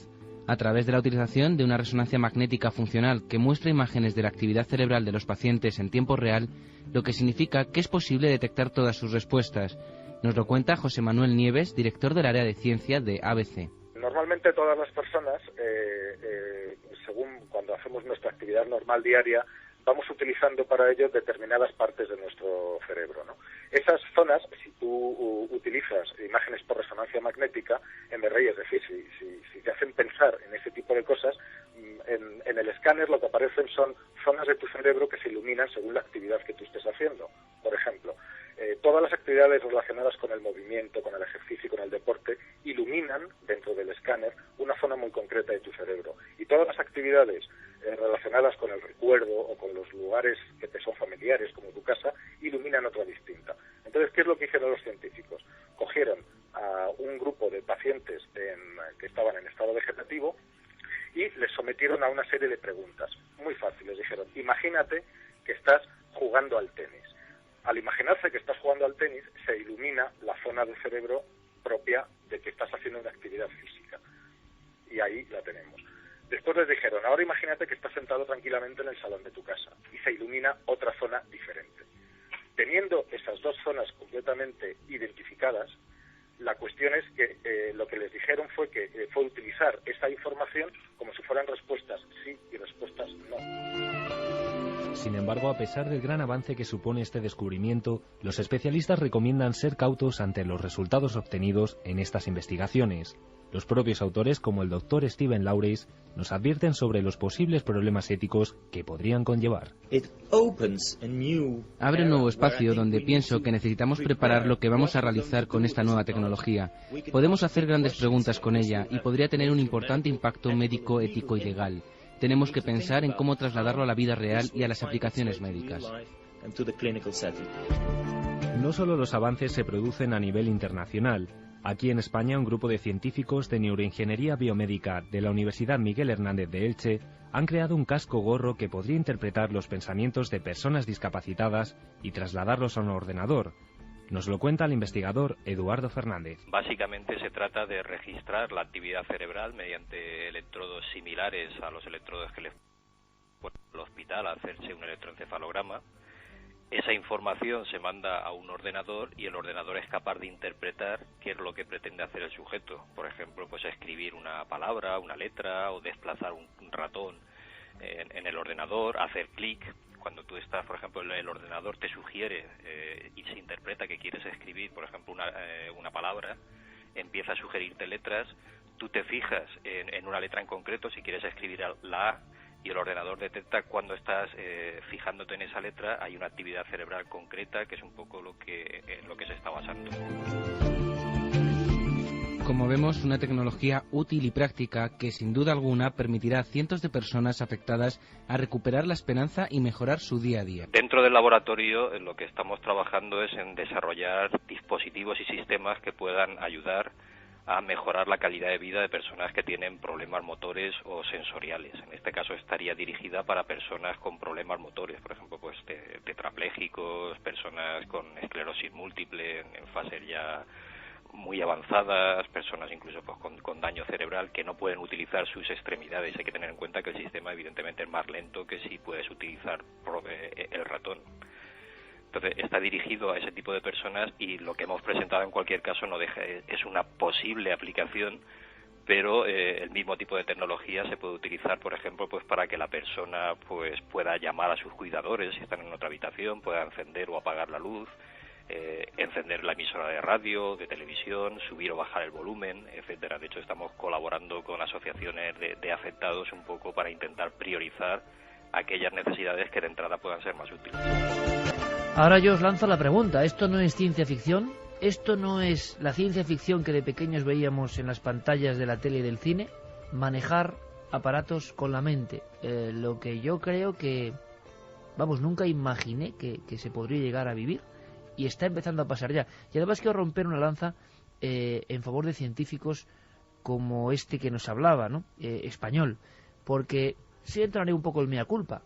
a través de la utilización de una resonancia magnética funcional que muestra imágenes de la actividad cerebral de los pacientes en tiempo real, lo que significa que es posible detectar todas sus respuestas. Nos lo cuenta José Manuel Nieves, director del área de ciencia de ABC. Normalmente todas las personas, según cuando hacemos nuestra actividad normal diaria, vamos utilizando para ello determinadas partes de nuestro cerebro, ¿no? Esas zonas, si tú utilizas imágenes por resonancia magnética, MRI, es decir, si te hacen pensar en ese tipo de cosas, en el escáner lo que aparecen son zonas de tu cerebro que se iluminan según la actividad que tú estés haciendo. Por ejemplo, todas las actividades relacionadas con el movimiento, con el ejercicio y con el deporte iluminan dentro del escáner una zona muy concreta de tu cerebro. Y todas las actividades relacionadas con el recuerdo o con los lugares que te son familiares, como tu casa, iluminan otra distinta. Entonces, ¿qué es lo que hicieron los científicos? Cogieron a un grupo de pacientes que estaban en estado vegetativo y les sometieron a una serie de preguntas muy fáciles. Dijeron, imagínate que estás jugando al tenis. Al imaginarse que estás jugando al tenis, se ilumina la zona del cerebro propia de que estás haciendo una actividad física. y ahí la tenemos. Después les dijeron, ahora imagínate que estás sentado tranquilamente en el salón de tu casa y se ilumina otra zona diferente. Teniendo esas dos zonas completamente identificadas, la cuestión es que lo que les dijeron fue utilizar esta información como si fueran respuestas sí y respuestas no. Sin embargo, a pesar del gran avance que supone este descubrimiento, los especialistas recomiendan ser cautos ante los resultados obtenidos en estas investigaciones. Los propios autores, como el Dr. Stephen Laureys, nos advierten sobre los posibles problemas éticos que podrían conllevar. Abre un nuevo espacio donde pienso que necesitamos preparar lo que vamos a realizar con esta nueva tecnología. Podemos hacer grandes preguntas con ella y podría tener un importante impacto médico, ético y legal. Tenemos que pensar en cómo trasladarlo a la vida real y a las aplicaciones médicas. No solo los avances se producen a nivel internacional. Aquí en España, un grupo de científicos de neuroingeniería biomédica de la Universidad Miguel Hernández de Elche han creado un casco gorro que podría interpretar los pensamientos de personas discapacitadas y trasladarlos a un ordenador. Nos lo cuenta el investigador Eduardo Fernández. Básicamente se trata de registrar la actividad cerebral mediante electrodos similares a los electrodos que le ponen al hospital a hacerse un electroencefalograma. Esa información se manda a un ordenador y el ordenador es capaz de interpretar qué es lo que pretende hacer el sujeto. Por ejemplo, pues escribir una palabra, una letra o desplazar un ratón en el ordenador, hacer clic. Cuando tú estás, por ejemplo, el ordenador te sugiere y se interpreta que quieres escribir, por ejemplo, una palabra, empieza a sugerirte letras, tú te fijas en una letra en concreto, si quieres escribir la A, y el ordenador detecta cuando estás fijándote en esa letra, hay una actividad cerebral concreta que es un poco en lo que se está basando. Como vemos, una tecnología útil y práctica que sin duda alguna permitirá a cientos de personas afectadas a recuperar la esperanza y mejorar su día a día. Dentro del laboratorio, en lo que estamos trabajando es en desarrollar dispositivos y sistemas que puedan ayudar a mejorar la calidad de vida de personas que tienen problemas motores o sensoriales. En este caso estaría dirigida para personas con problemas motores, por ejemplo, pues tetrapléjicos, personas con esclerosis múltiple en fases ya muy avanzadas, personas incluso pues con daño cerebral que no pueden utilizar sus extremidades. Hay que tener en cuenta que el sistema evidentemente es más lento que si puedes utilizar el ratón. Entonces está dirigido a ese tipo de personas y lo que hemos presentado en cualquier caso es una posible aplicación, pero el mismo tipo de tecnología se puede utilizar, por ejemplo, pues para que la persona pues pueda llamar a sus cuidadores si están en otra habitación, pueda encender o apagar la luz, encender la emisora de radio, de televisión, subir o bajar el volumen, etcétera. De hecho, estamos colaborando con asociaciones de afectados un poco para intentar priorizar aquellas necesidades que de entrada puedan ser más útiles. Ahora yo os lanzo la pregunta, ¿esto no es ciencia ficción? ¿Esto no es la ciencia ficción que de pequeños veíamos en las pantallas de la tele y del cine? Manejar aparatos con la mente, lo que yo creo que, nunca imaginé que se podría llegar a vivir y está empezando a pasar ya. Y además quiero romper una lanza en favor de científicos como este que nos hablaba, ¿no? Español, porque si entraré un poco el mea culpa,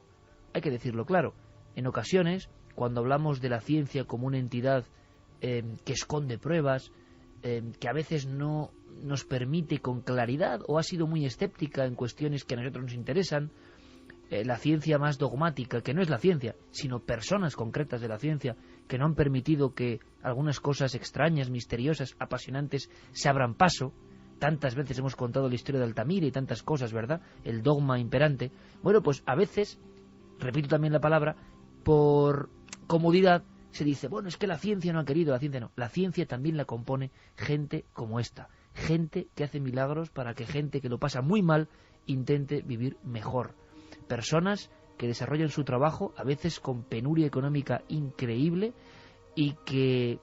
hay que decirlo claro, en ocasiones cuando hablamos de la ciencia como una entidad que esconde pruebas, que a veces no nos permite con claridad o ha sido muy escéptica en cuestiones que a nosotros nos interesan, la ciencia más dogmática, que no es la ciencia, sino personas concretas de la ciencia que no han permitido que algunas cosas extrañas, misteriosas, apasionantes se abran paso. Tantas veces hemos contado la historia de Altamira y tantas cosas, ¿verdad? El dogma imperante. Bueno, pues a veces, repito también la palabra, por comodidad se dice, bueno, es que la ciencia no ha querido, la ciencia no. La ciencia también la compone gente como esta, gente que hace milagros para que gente que lo pasa muy mal intente vivir mejor. Personas que desarrollan su trabajo a veces con penuria económica increíble y que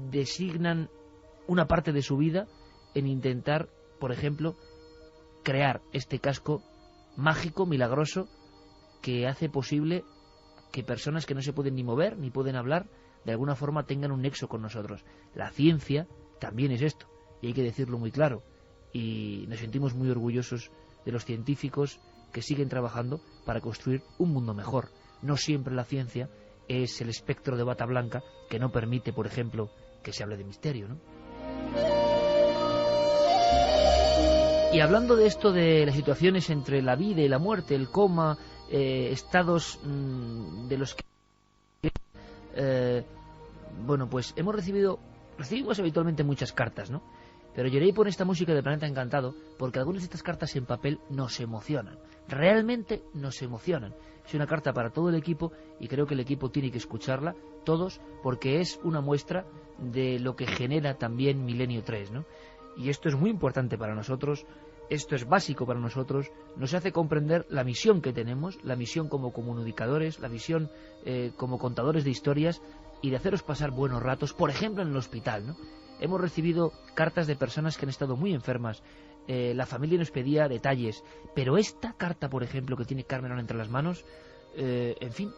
designan una parte de su vida en intentar, por ejemplo, crear este casco mágico, milagroso, que hace posible que personas que no se pueden ni mover, ni pueden hablar, de alguna forma tengan un nexo con nosotros. La ciencia también es esto, y hay que decirlo muy claro, y nos sentimos muy orgullosos de los científicos que siguen trabajando para construir un mundo mejor. No siempre la ciencia es el espectro de bata blanca que no permite, por ejemplo, que se hable de misterio, ¿no? Y hablando de esto, de las situaciones entre la vida y la muerte, el coma, estados de los que... bueno, pues recibimos habitualmente muchas cartas, ¿no? Pero Yerei pone esta música de Planeta Encantado porque algunas de estas cartas en papel nos emocionan. Realmente nos emocionan. Es una carta para todo el equipo y creo que el equipo tiene que escucharla, todos, porque es una muestra de lo que genera también Milenio 3, ¿no? Y esto es muy importante para nosotros, esto es básico para nosotros, nos hace comprender la misión que tenemos, la misión como comunicadores, la misión como contadores de historias y de haceros pasar buenos ratos, por ejemplo en el hospital, ¿no? Hemos recibido cartas de personas que han estado muy enfermas, la familia nos pedía detalles, pero esta carta, por ejemplo, que tiene Carmen ahora entre las manos, en fin,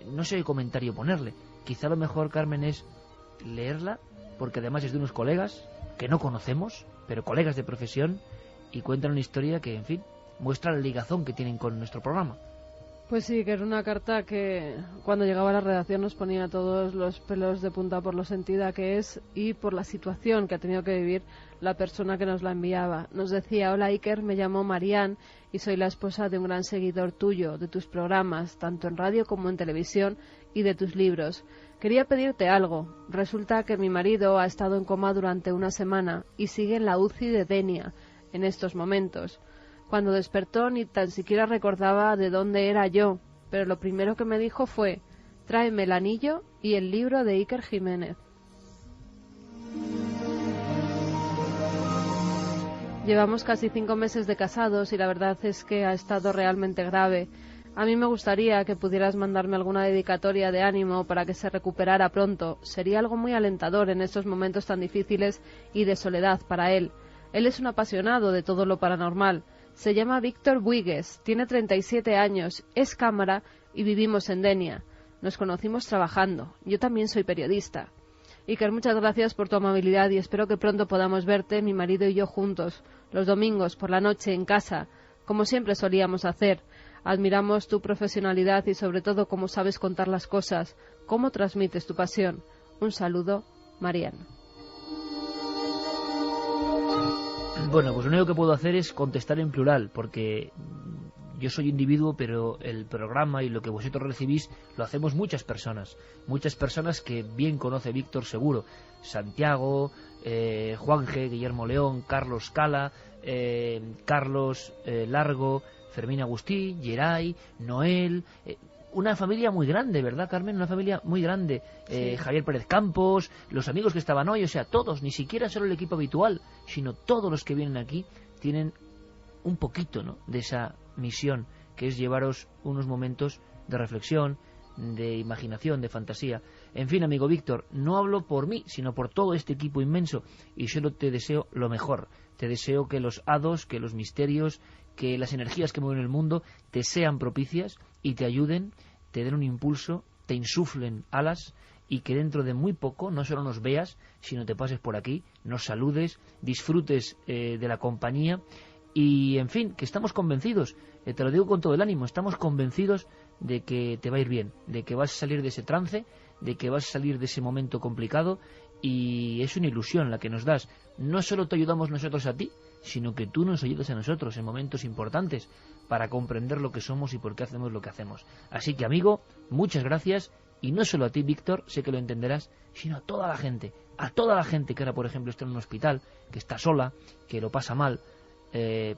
no sé qué comentario ponerle. Quizá lo mejor, Carmen, es leerla, porque además es de unos colegas que no conocemos, pero colegas de profesión, y cuentan una historia que, en fin, muestra la ligazón que tienen con nuestro programa. Pues sí, que era una carta que cuando llegaba a la redacción nos ponía todos los pelos de punta por lo sentida que es y por la situación que ha tenido que vivir la persona que nos la enviaba. Nos decía: hola Iker, me llamo Marianne y soy la esposa de un gran seguidor tuyo, de tus programas, tanto en radio como en televisión, y de tus libros. Quería pedirte algo. Resulta que mi marido ha estado en coma durante una semana y sigue en la UCI de Denia en estos momentos. Cuando despertó ni tan siquiera recordaba de dónde era yo, pero lo primero que me dijo fue: tráeme el anillo y el libro de Iker Jiménez. Llevamos casi 5 meses de casados y la verdad es que ha estado realmente grave. A mí me gustaría que pudieras mandarme alguna dedicatoria de ánimo para que se recuperara pronto. Sería algo muy alentador en estos momentos tan difíciles y de soledad para él. Él es un apasionado de todo lo paranormal. Se llama Víctor Buigues, tiene 37 años, es cámara y vivimos en Denia. Nos conocimos trabajando. Yo también soy periodista. Iker, muchas gracias por tu amabilidad y espero que pronto podamos verte, mi marido y yo juntos, los domingos por la noche en casa, como siempre solíamos hacer. Admiramos tu profesionalidad y sobre todo cómo sabes contar las cosas, cómo transmites tu pasión. Un saludo, Marianne. Bueno, pues lo único que puedo hacer es contestar en plural, porque yo soy individuo, pero el programa y lo que vosotros recibís lo hacemos muchas personas que bien conoce Víctor seguro: Santiago, Juanje, Guillermo León, Carlos Cala, Carlos Largo, Fermín Agustí, Geray, Noel, una familia muy grande, ¿verdad, Carmen? Una familia muy grande. Sí. Javier Pérez Campos, los amigos que estaban hoy, o sea, todos, ni siquiera solo el equipo habitual, sino todos los que vienen aquí tienen un poquito, ¿no?, de esa misión, que es llevaros unos momentos de reflexión, de imaginación, de fantasía. En fin, amigo Víctor, no hablo por mí, sino por todo este equipo inmenso, y solo te deseo lo mejor. Te deseo que los hados, que los misterios, que las energías que mueven el mundo te sean propicias y te ayuden, te den un impulso, te insuflen alas, y que dentro de muy poco no solo nos veas, sino te pases por aquí, nos saludes, disfrutes de la compañía. Y, en fin, que estamos convencidos, te lo digo con todo el ánimo, estamos convencidos de que te va a ir bien, de que vas a salir de ese trance, de que vas a salir de ese momento complicado, y es una ilusión la que nos das. No solo te ayudamos nosotros a ti, sino que tú nos ayudas a nosotros en momentos importantes para comprender lo que somos y por qué hacemos lo que hacemos. Así que, amigo, muchas gracias, y no solo a ti, Víctor, sé que lo entenderás, sino a toda la gente que ahora, por ejemplo, está en un hospital, que está sola, que lo pasa mal.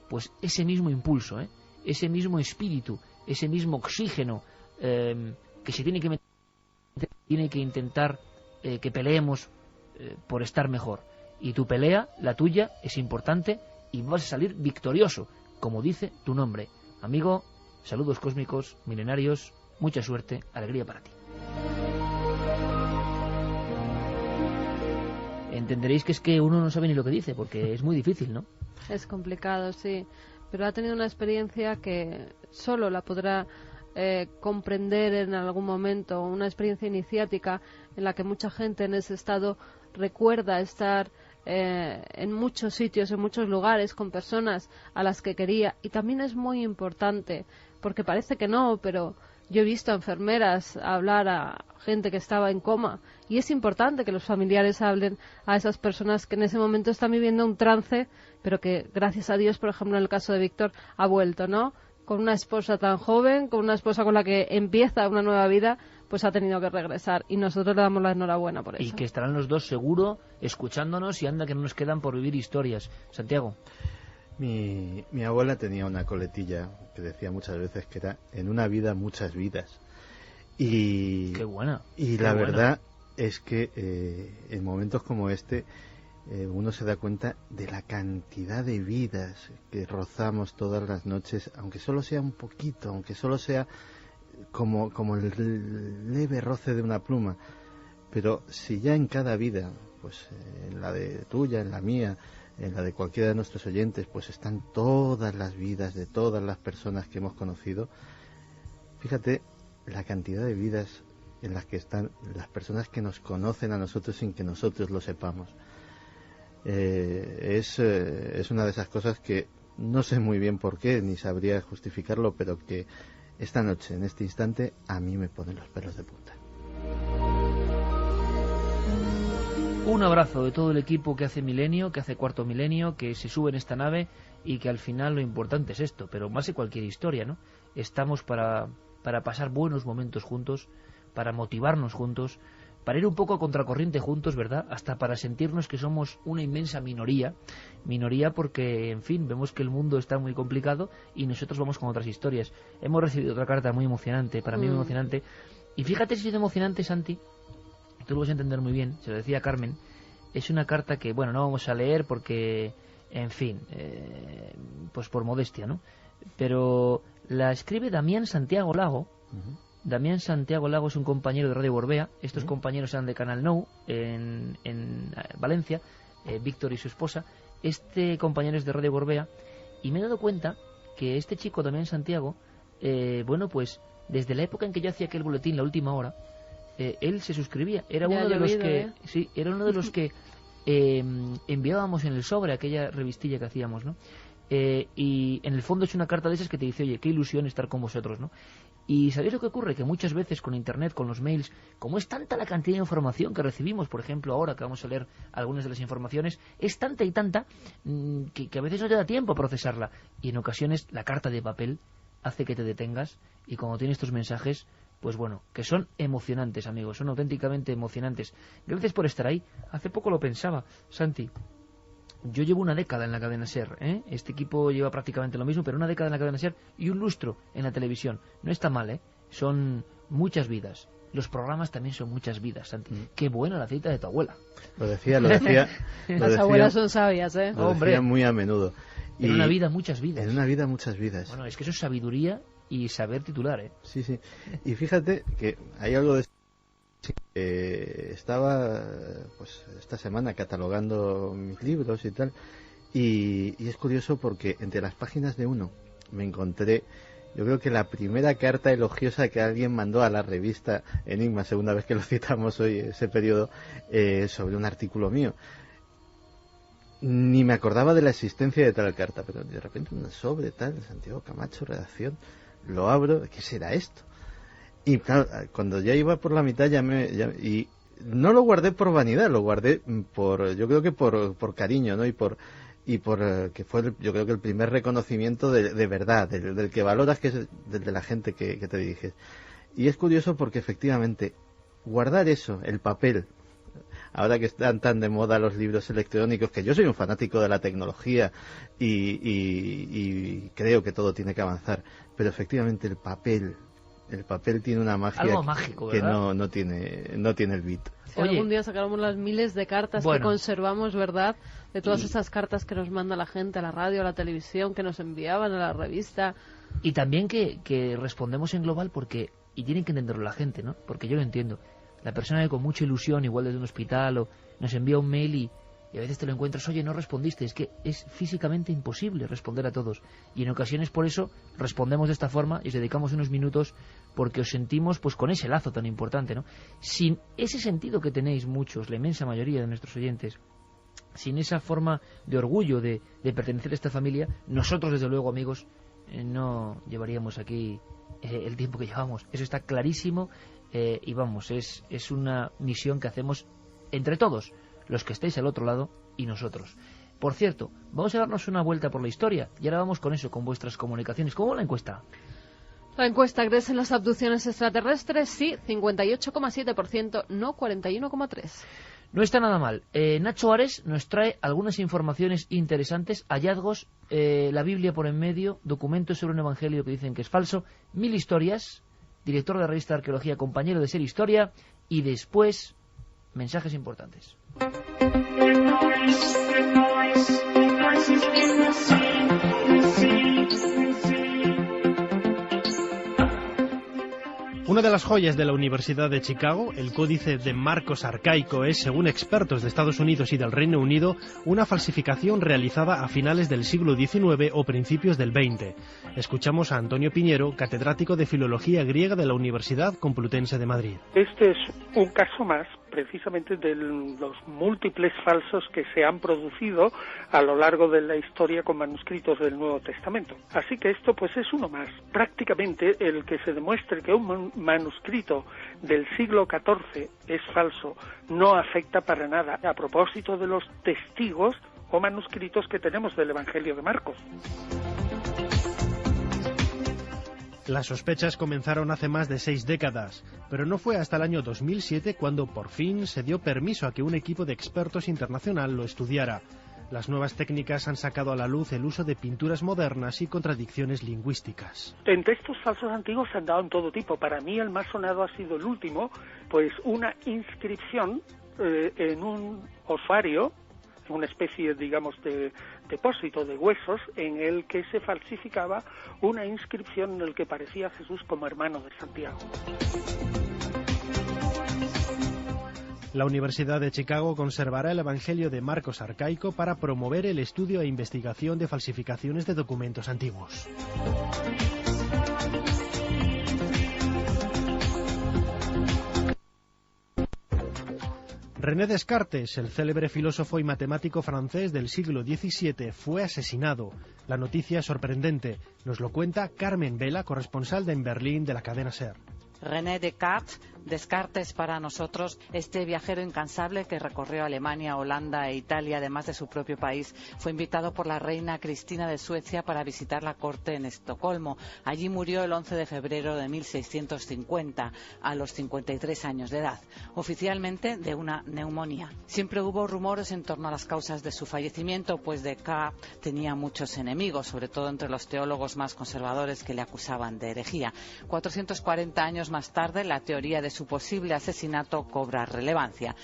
Pues ese mismo impulso, ese mismo espíritu, ese mismo oxígeno que se tiene que intentar que peleemos por estar mejor. Y tu pelea, la tuya, es importante y vas a salir victorioso, como dice tu nombre. Amigo, saludos cósmicos, milenarios, mucha suerte, alegría para ti. Entenderéis que es que uno no sabe ni lo que dice, porque es muy difícil, ¿no? Es complicado, sí, pero ha tenido una experiencia que solo la podrá comprender en algún momento, una experiencia iniciática en la que mucha gente en ese estado recuerda estar en muchos sitios, en muchos lugares, con personas a las que quería. Y también es muy importante, porque parece que no, pero Yo he visto a enfermeras hablar a gente que estaba en coma, y es importante que los familiares hablen a esas personas que en ese momento están viviendo un trance, pero que gracias a Dios, por ejemplo, en el caso de Víctor, ha vuelto, ¿no? Con una esposa tan joven, con una esposa con la que empieza una nueva vida, pues ha tenido que regresar, y nosotros le damos la enhorabuena por eso. Y que estarán los dos seguro escuchándonos, y anda que no nos quedan por vivir historias. Santiago. Mi abuela tenía una coletilla que decía muchas veces que era: en una vida muchas vidas. Y qué buena. Y la verdad es que en momentos como este uno se da cuenta de la cantidad de vidas que rozamos todas las noches, aunque solo sea un poquito, aunque solo sea como el leve roce de una pluma. Pero si ya en cada vida, pues en la de tuya, en la mía, en la de cualquiera de nuestros oyentes, pues están todas las vidas de todas las personas que hemos conocido, fíjate la cantidad de vidas en las que están las personas que nos conocen a nosotros sin que nosotros lo sepamos. Es una de esas cosas que no sé muy bien por qué, ni sabría justificarlo, pero que esta noche, en este instante, a mí me ponen los pelos de punta. Un abrazo de todo el equipo que hace Milenio, que hace Cuarto Milenio, que se sube en esta nave, y que al final lo importante es esto, pero más de cualquier historia, ¿no? Estamos para pasar buenos momentos juntos, para motivarnos juntos, para ir un poco a contracorriente juntos, ¿verdad? Hasta para sentirnos que somos una inmensa minoría porque, en fin, vemos que el mundo está muy complicado y nosotros vamos con otras historias. Hemos recibido otra carta muy emocionante, para mí muy emocionante, y fíjate si es emocionante, Santi, tú lo vas a entender muy bien, se lo decía Carmen, es una carta que, bueno, no vamos a leer porque, en fin, pues por modestia, ¿no? Pero la escribe Damián Santiago Lago. Damián Santiago Lago es un compañero de Radio Gorbea. Estos compañeros eran de Canal Nou en Valencia, Víctor y su esposa. Este compañero es de Radio Gorbea, y me he dado cuenta que este chico, Damián Santiago, bueno, pues desde la época en que yo hacía aquel boletín, La Última Hora, él se suscribía. Era uno de los que sí, era uno de los que enviábamos en el sobre, aquella revistilla que hacíamos, ¿no? Y en el fondo es una carta de esas que te dice: oye, qué ilusión estar con vosotros, ¿no? Y ¿sabéis lo que ocurre? Que muchas veces con internet, con los mails, como es tanta la cantidad de información que recibimos, por ejemplo ahora que vamos a leer algunas de las informaciones, es tanta y tanta que a veces no te da tiempo a procesarla, y en ocasiones la carta de papel hace que te detengas, y cuando tienes estos mensajes, pues bueno, que son emocionantes, amigos, son auténticamente emocionantes. Gracias por estar ahí. Hace poco lo pensaba, Santi. Yo llevo una década en la cadena SER, ¿eh? Este equipo lleva prácticamente lo mismo, pero una década en la cadena SER y un lustro en la televisión. No está mal, ¿eh? Son muchas vidas. Los programas también son muchas vidas, Santi. Qué buena la cita de tu abuela. Lo decía. Las abuelas son sabias, ¿eh? Lo decía muy a menudo. En una vida, muchas vidas. En una vida, muchas vidas. Bueno, es que eso es sabiduría y saber titular, ¿eh? Sí, sí. Y fíjate que hay algo de... estaba pues esta semana catalogando mis libros y tal, y es curioso porque entre las páginas de uno me encontré, yo creo que la primera carta elogiosa que alguien mandó a la revista Enigma, segunda vez que lo citamos hoy, ese periodo, sobre un artículo mío. Ni me acordaba de la existencia de tal carta, pero de repente un sobre tal, Santiago Camacho, redacción, lo abro, ¿qué será esto? Y claro, cuando ya iba por la mitad y no lo guardé por vanidad, lo guardé yo creo que por cariño, ¿no? Y por que fue yo creo que el primer reconocimiento de verdad, del que valoras, que es del de la gente que te diriges. Y es curioso porque efectivamente guardar eso, el papel, ahora que están tan de moda los libros electrónicos, que yo soy un fanático de la tecnología y creo que todo tiene que avanzar, pero efectivamente el papel tiene una magia algo mágico, que no tiene el beat. Si algún día sacáramos las miles de cartas que conservamos, ¿verdad? De todas esas cartas que nos manda la gente a la radio, a la televisión, que nos enviaban a la revista. Y también que respondemos en global y tienen que entenderlo la gente, ¿no? Porque yo lo entiendo. La persona que con mucha ilusión, igual desde un hospital, nos envía un mail y a veces te lo encuentras, oye, no respondiste, es que es físicamente imposible responder a todos, y en ocasiones por eso respondemos de esta forma y os dedicamos unos minutos porque os sentimos pues con ese lazo tan importante, ¿no? Sin ese sentido que tenéis muchos, la inmensa mayoría de nuestros oyentes, sin esa forma de orgullo de pertenecer a esta familia, nosotros desde luego, amigos, no llevaríamos aquí el tiempo que llevamos. Eso está clarísimo y vamos, es una misión que hacemos entre todos, los que estáis al otro lado y nosotros. Por cierto, vamos a darnos una vuelta por la historia y ahora vamos con eso, con vuestras comunicaciones. ¿Cómo va la encuesta? La encuesta: ¿crees en las abducciones extraterrestres? Sí, 58,7%, no 41,3%. No está nada mal. Nacho Ares nos trae algunas informaciones interesantes, hallazgos, la Biblia por en medio, documentos sobre un evangelio que dicen que es falso, 1000 historias, director de la revista de arqueología, compañero de Ser Historia, y después mensajes importantes. Una de las joyas de la Universidad de Chicago, el Códice de Marcos Arcaico, es, según expertos de Estados Unidos y del Reino Unido, una falsificación realizada a finales del siglo XIX o principios del XX. Escuchamos a Antonio Piñero, catedrático de Filología Griega de la Universidad Complutense de Madrid. Este es un caso más, precisamente, de los múltiples falsos que se han producido a lo largo de la historia con manuscritos del Nuevo Testamento. Así que esto pues es uno más. Prácticamente el que se demuestre que un manuscrito del siglo XIV es falso no afecta para nada a propósito de los testigos o manuscritos que tenemos del Evangelio de Marcos. Las sospechas comenzaron hace más de 6 décadas, pero no fue hasta el año 2007 cuando por fin se dio permiso a que un equipo de expertos internacional lo estudiara. Las nuevas técnicas han sacado a la luz el uso de pinturas modernas y contradicciones lingüísticas. En textos falsos antiguos se han dado en todo tipo. Para mí el más sonado ha sido el último, pues una inscripción en un osario, una especie, digamos, de depósito de huesos en el que se falsificaba una inscripción en el que parecía Jesús como hermano de Santiago. La Universidad de Chicago conservará el Evangelio de Marcos arcaico para promover el estudio e investigación de falsificaciones de documentos antiguos. René Descartes, el célebre filósofo y matemático francés del siglo XVII, fue asesinado. La noticia es sorprendente. Nos lo cuenta Carmen Vela, corresponsal en Berlín de la cadena SER. René Descartes para nosotros, este viajero incansable que recorrió Alemania, Holanda e Italia, además de su propio país, fue invitado por la reina Cristina de Suecia para visitar la corte en Estocolmo. Allí murió el 11 de febrero de 1650, a los 53 años de edad, oficialmente de una neumonía. Siempre hubo rumores en torno a las causas de su fallecimiento, pues Descartes tenía muchos enemigos, sobre todo entre los teólogos más conservadores que le acusaban de herejía. 440 años más tarde, la teoría de su posible asesinato cobra relevancia.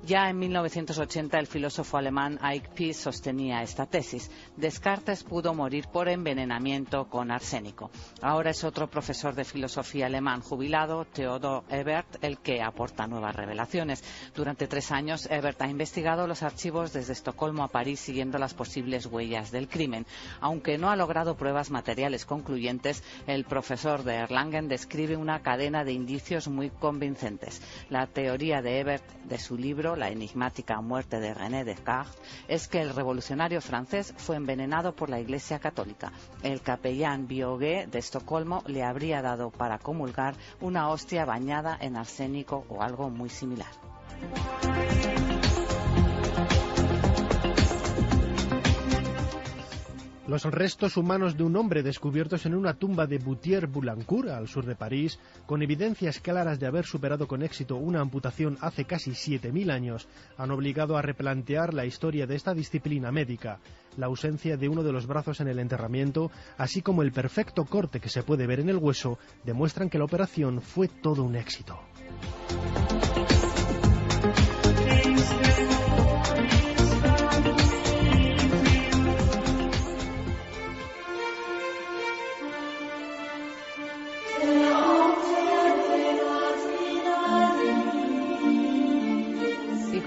Ya en 1980 el filósofo alemán Eike Pies sostenía esta tesis. Descartes pudo morir por envenenamiento con arsénico. Ahora es otro profesor de filosofía alemán jubilado, Theodor Ebert, el que aporta nuevas revelaciones. Durante 3 años Ebert ha investigado los archivos desde Estocolmo a París siguiendo las posibles huellas del crimen. Aunque no ha logrado pruebas materiales concluyentes, el profesor de Erlangen describe una cadena de indicios muy convincentes. La teoría de Ebert, de su libro La enigmática muerte de René Descartes, es que el revolucionario francés fue envenenado por la Iglesia Católica. El capellán Biogué de Estocolmo le habría dado para comulgar una hostia bañada en arsénico o algo muy similar. Los restos humanos de un hombre descubiertos en una tumba de Boutier-Boulancourt, al sur de París, con evidencias claras de haber superado con éxito una amputación hace casi 7.000 años, han obligado a replantear la historia de esta disciplina médica. La ausencia de uno de los brazos en el enterramiento, así como el perfecto corte que se puede ver en el hueso, demuestran que la operación fue todo un éxito.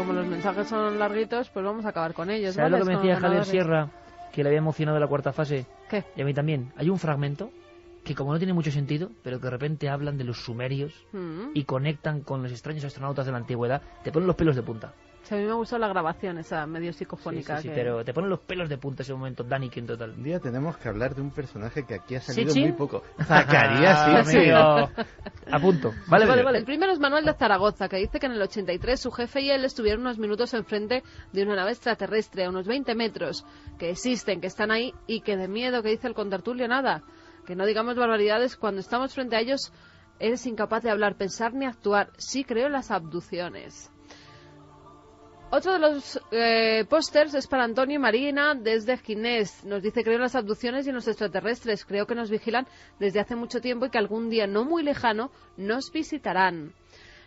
Los mensajes son larguitos, pues vamos a acabar con ellos. ¿Sabes lo que me decía Javier Sierra? Que le había emocionado la cuarta fase. ¿Qué? Y a mí también. Hay un fragmento que como no tiene mucho sentido, pero que de repente hablan de los sumerios y conectan con los extraños astronautas de la antigüedad, te ponen los pelos de punta. Sí, a mí me ha gustado la grabación, esa medio psicofónica. Sí, pero te ponen los pelos de punta ese momento, Dani, que en total. Un día tenemos que hablar de un personaje que aquí ha salido ¿Sí? muy poco. Zacarías, sí. A punto. Vale. El primero es Manuel de Zaragoza, que dice que en el 83 su jefe y él estuvieron unos minutos enfrente de una nave extraterrestre a unos 20 metros, que existen, que están ahí, y que de miedo, que dice el contertulio, nada. Que no digamos barbaridades, cuando estamos frente a ellos eres incapaz de hablar, pensar ni actuar. Sí creo en las abducciones. Otro de los pósters es para Antonio Marina desde Ginés. Nos dice, creo en las abducciones y en los extraterrestres. Creo que nos vigilan desde hace mucho tiempo y que algún día no muy lejano nos visitarán.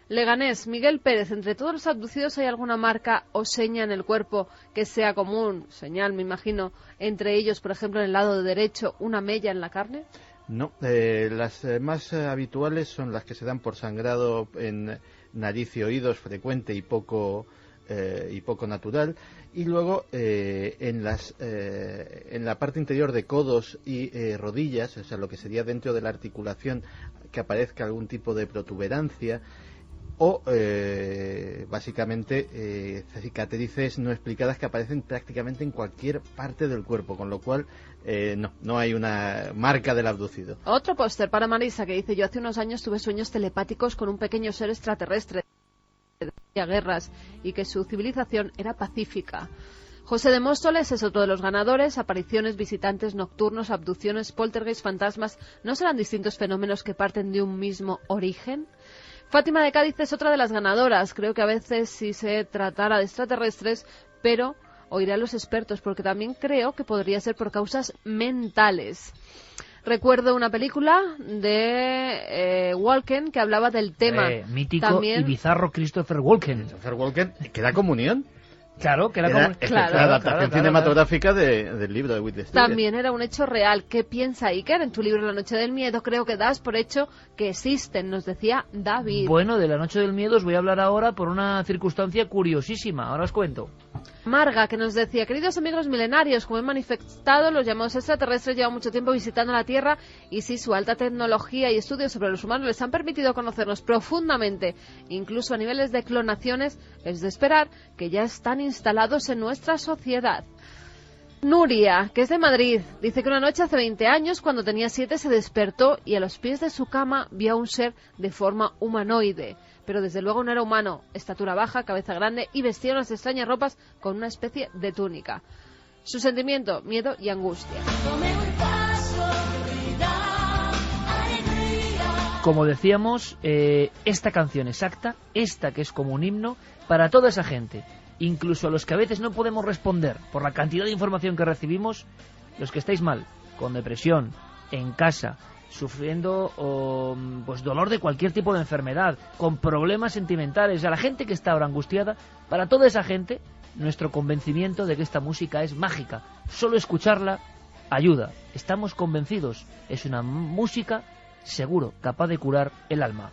Leganés, Miguel Pérez, entre todos los abducidos hay alguna marca o seña en el cuerpo que sea común, señal me imagino, entre ellos, por ejemplo, en el lado derecho, una mella en la carne. No, las más habituales son las que se dan por sangrado en nariz y oídos, frecuente y poco natural, y luego en la parte interior de codos y rodillas, o sea, lo que sería dentro de la articulación, que aparezca algún tipo de protuberancia o básicamente cicatrices no explicadas que aparecen prácticamente en cualquier parte del cuerpo, con lo cual no hay una marca del abducido. Otro póster para Marisa que dice, yo hace unos años tuve sueños telepáticos con un pequeño ser extraterrestre de guerras y que su civilización era pacífica. José de Móstoles es otro de los ganadores. Apariciones, visitantes nocturnos, abducciones, poltergeist, fantasmas, ¿no serán distintos fenómenos que parten de un mismo origen? Fátima de Cádiz es otra de las ganadoras. Creo que a veces sí se tratara de extraterrestres, pero oiré a los expertos, porque también creo que podría ser por causas mentales. Recuerdo una película de Walken que hablaba del tema. Mítico también... y bizarro Christopher Walken. Christopher Walken, ¿que da comunión? Claro, que era la adaptación cinematográfica del libro de Whitley Strieber. También era un hecho real. ¿Qué piensa Iker? En tu libro La Noche del Miedo creo que das por hecho que existen, nos decía David. Bueno, de La Noche del Miedo os voy a hablar ahora por una circunstancia curiosísima. Ahora os cuento. Marga, que nos decía, queridos amigos milenarios, como he manifestado, los llamados extraterrestres llevan mucho tiempo visitando la Tierra y si su alta tecnología y estudios sobre los humanos les han permitido conocernos profundamente, incluso a niveles de clonaciones, es de esperar que ya están instalados en nuestra sociedad. Nuria, que es de Madrid, dice que una noche hace 20 años, cuando tenía 7, se despertó y a los pies de su cama vio a un ser de forma humanoide. Pero desde luego no era humano, estatura baja, cabeza grande y vestía unas extrañas ropas con una especie de túnica. Su sentimiento, miedo y angustia. Como decíamos, esta canción exacta, esta que es como un himno, para toda esa gente, incluso a los que a veces no podemos responder por la cantidad de información que recibimos, los que estáis mal, con depresión, en casa, sufriendo pues dolor de cualquier tipo de enfermedad, con problemas sentimentales, a la gente que está ahora angustiada, para toda esa gente, nuestro convencimiento de que esta música es mágica. Solo escucharla ayuda. Estamos convencidos. Es una música, seguro, capaz de curar el alma.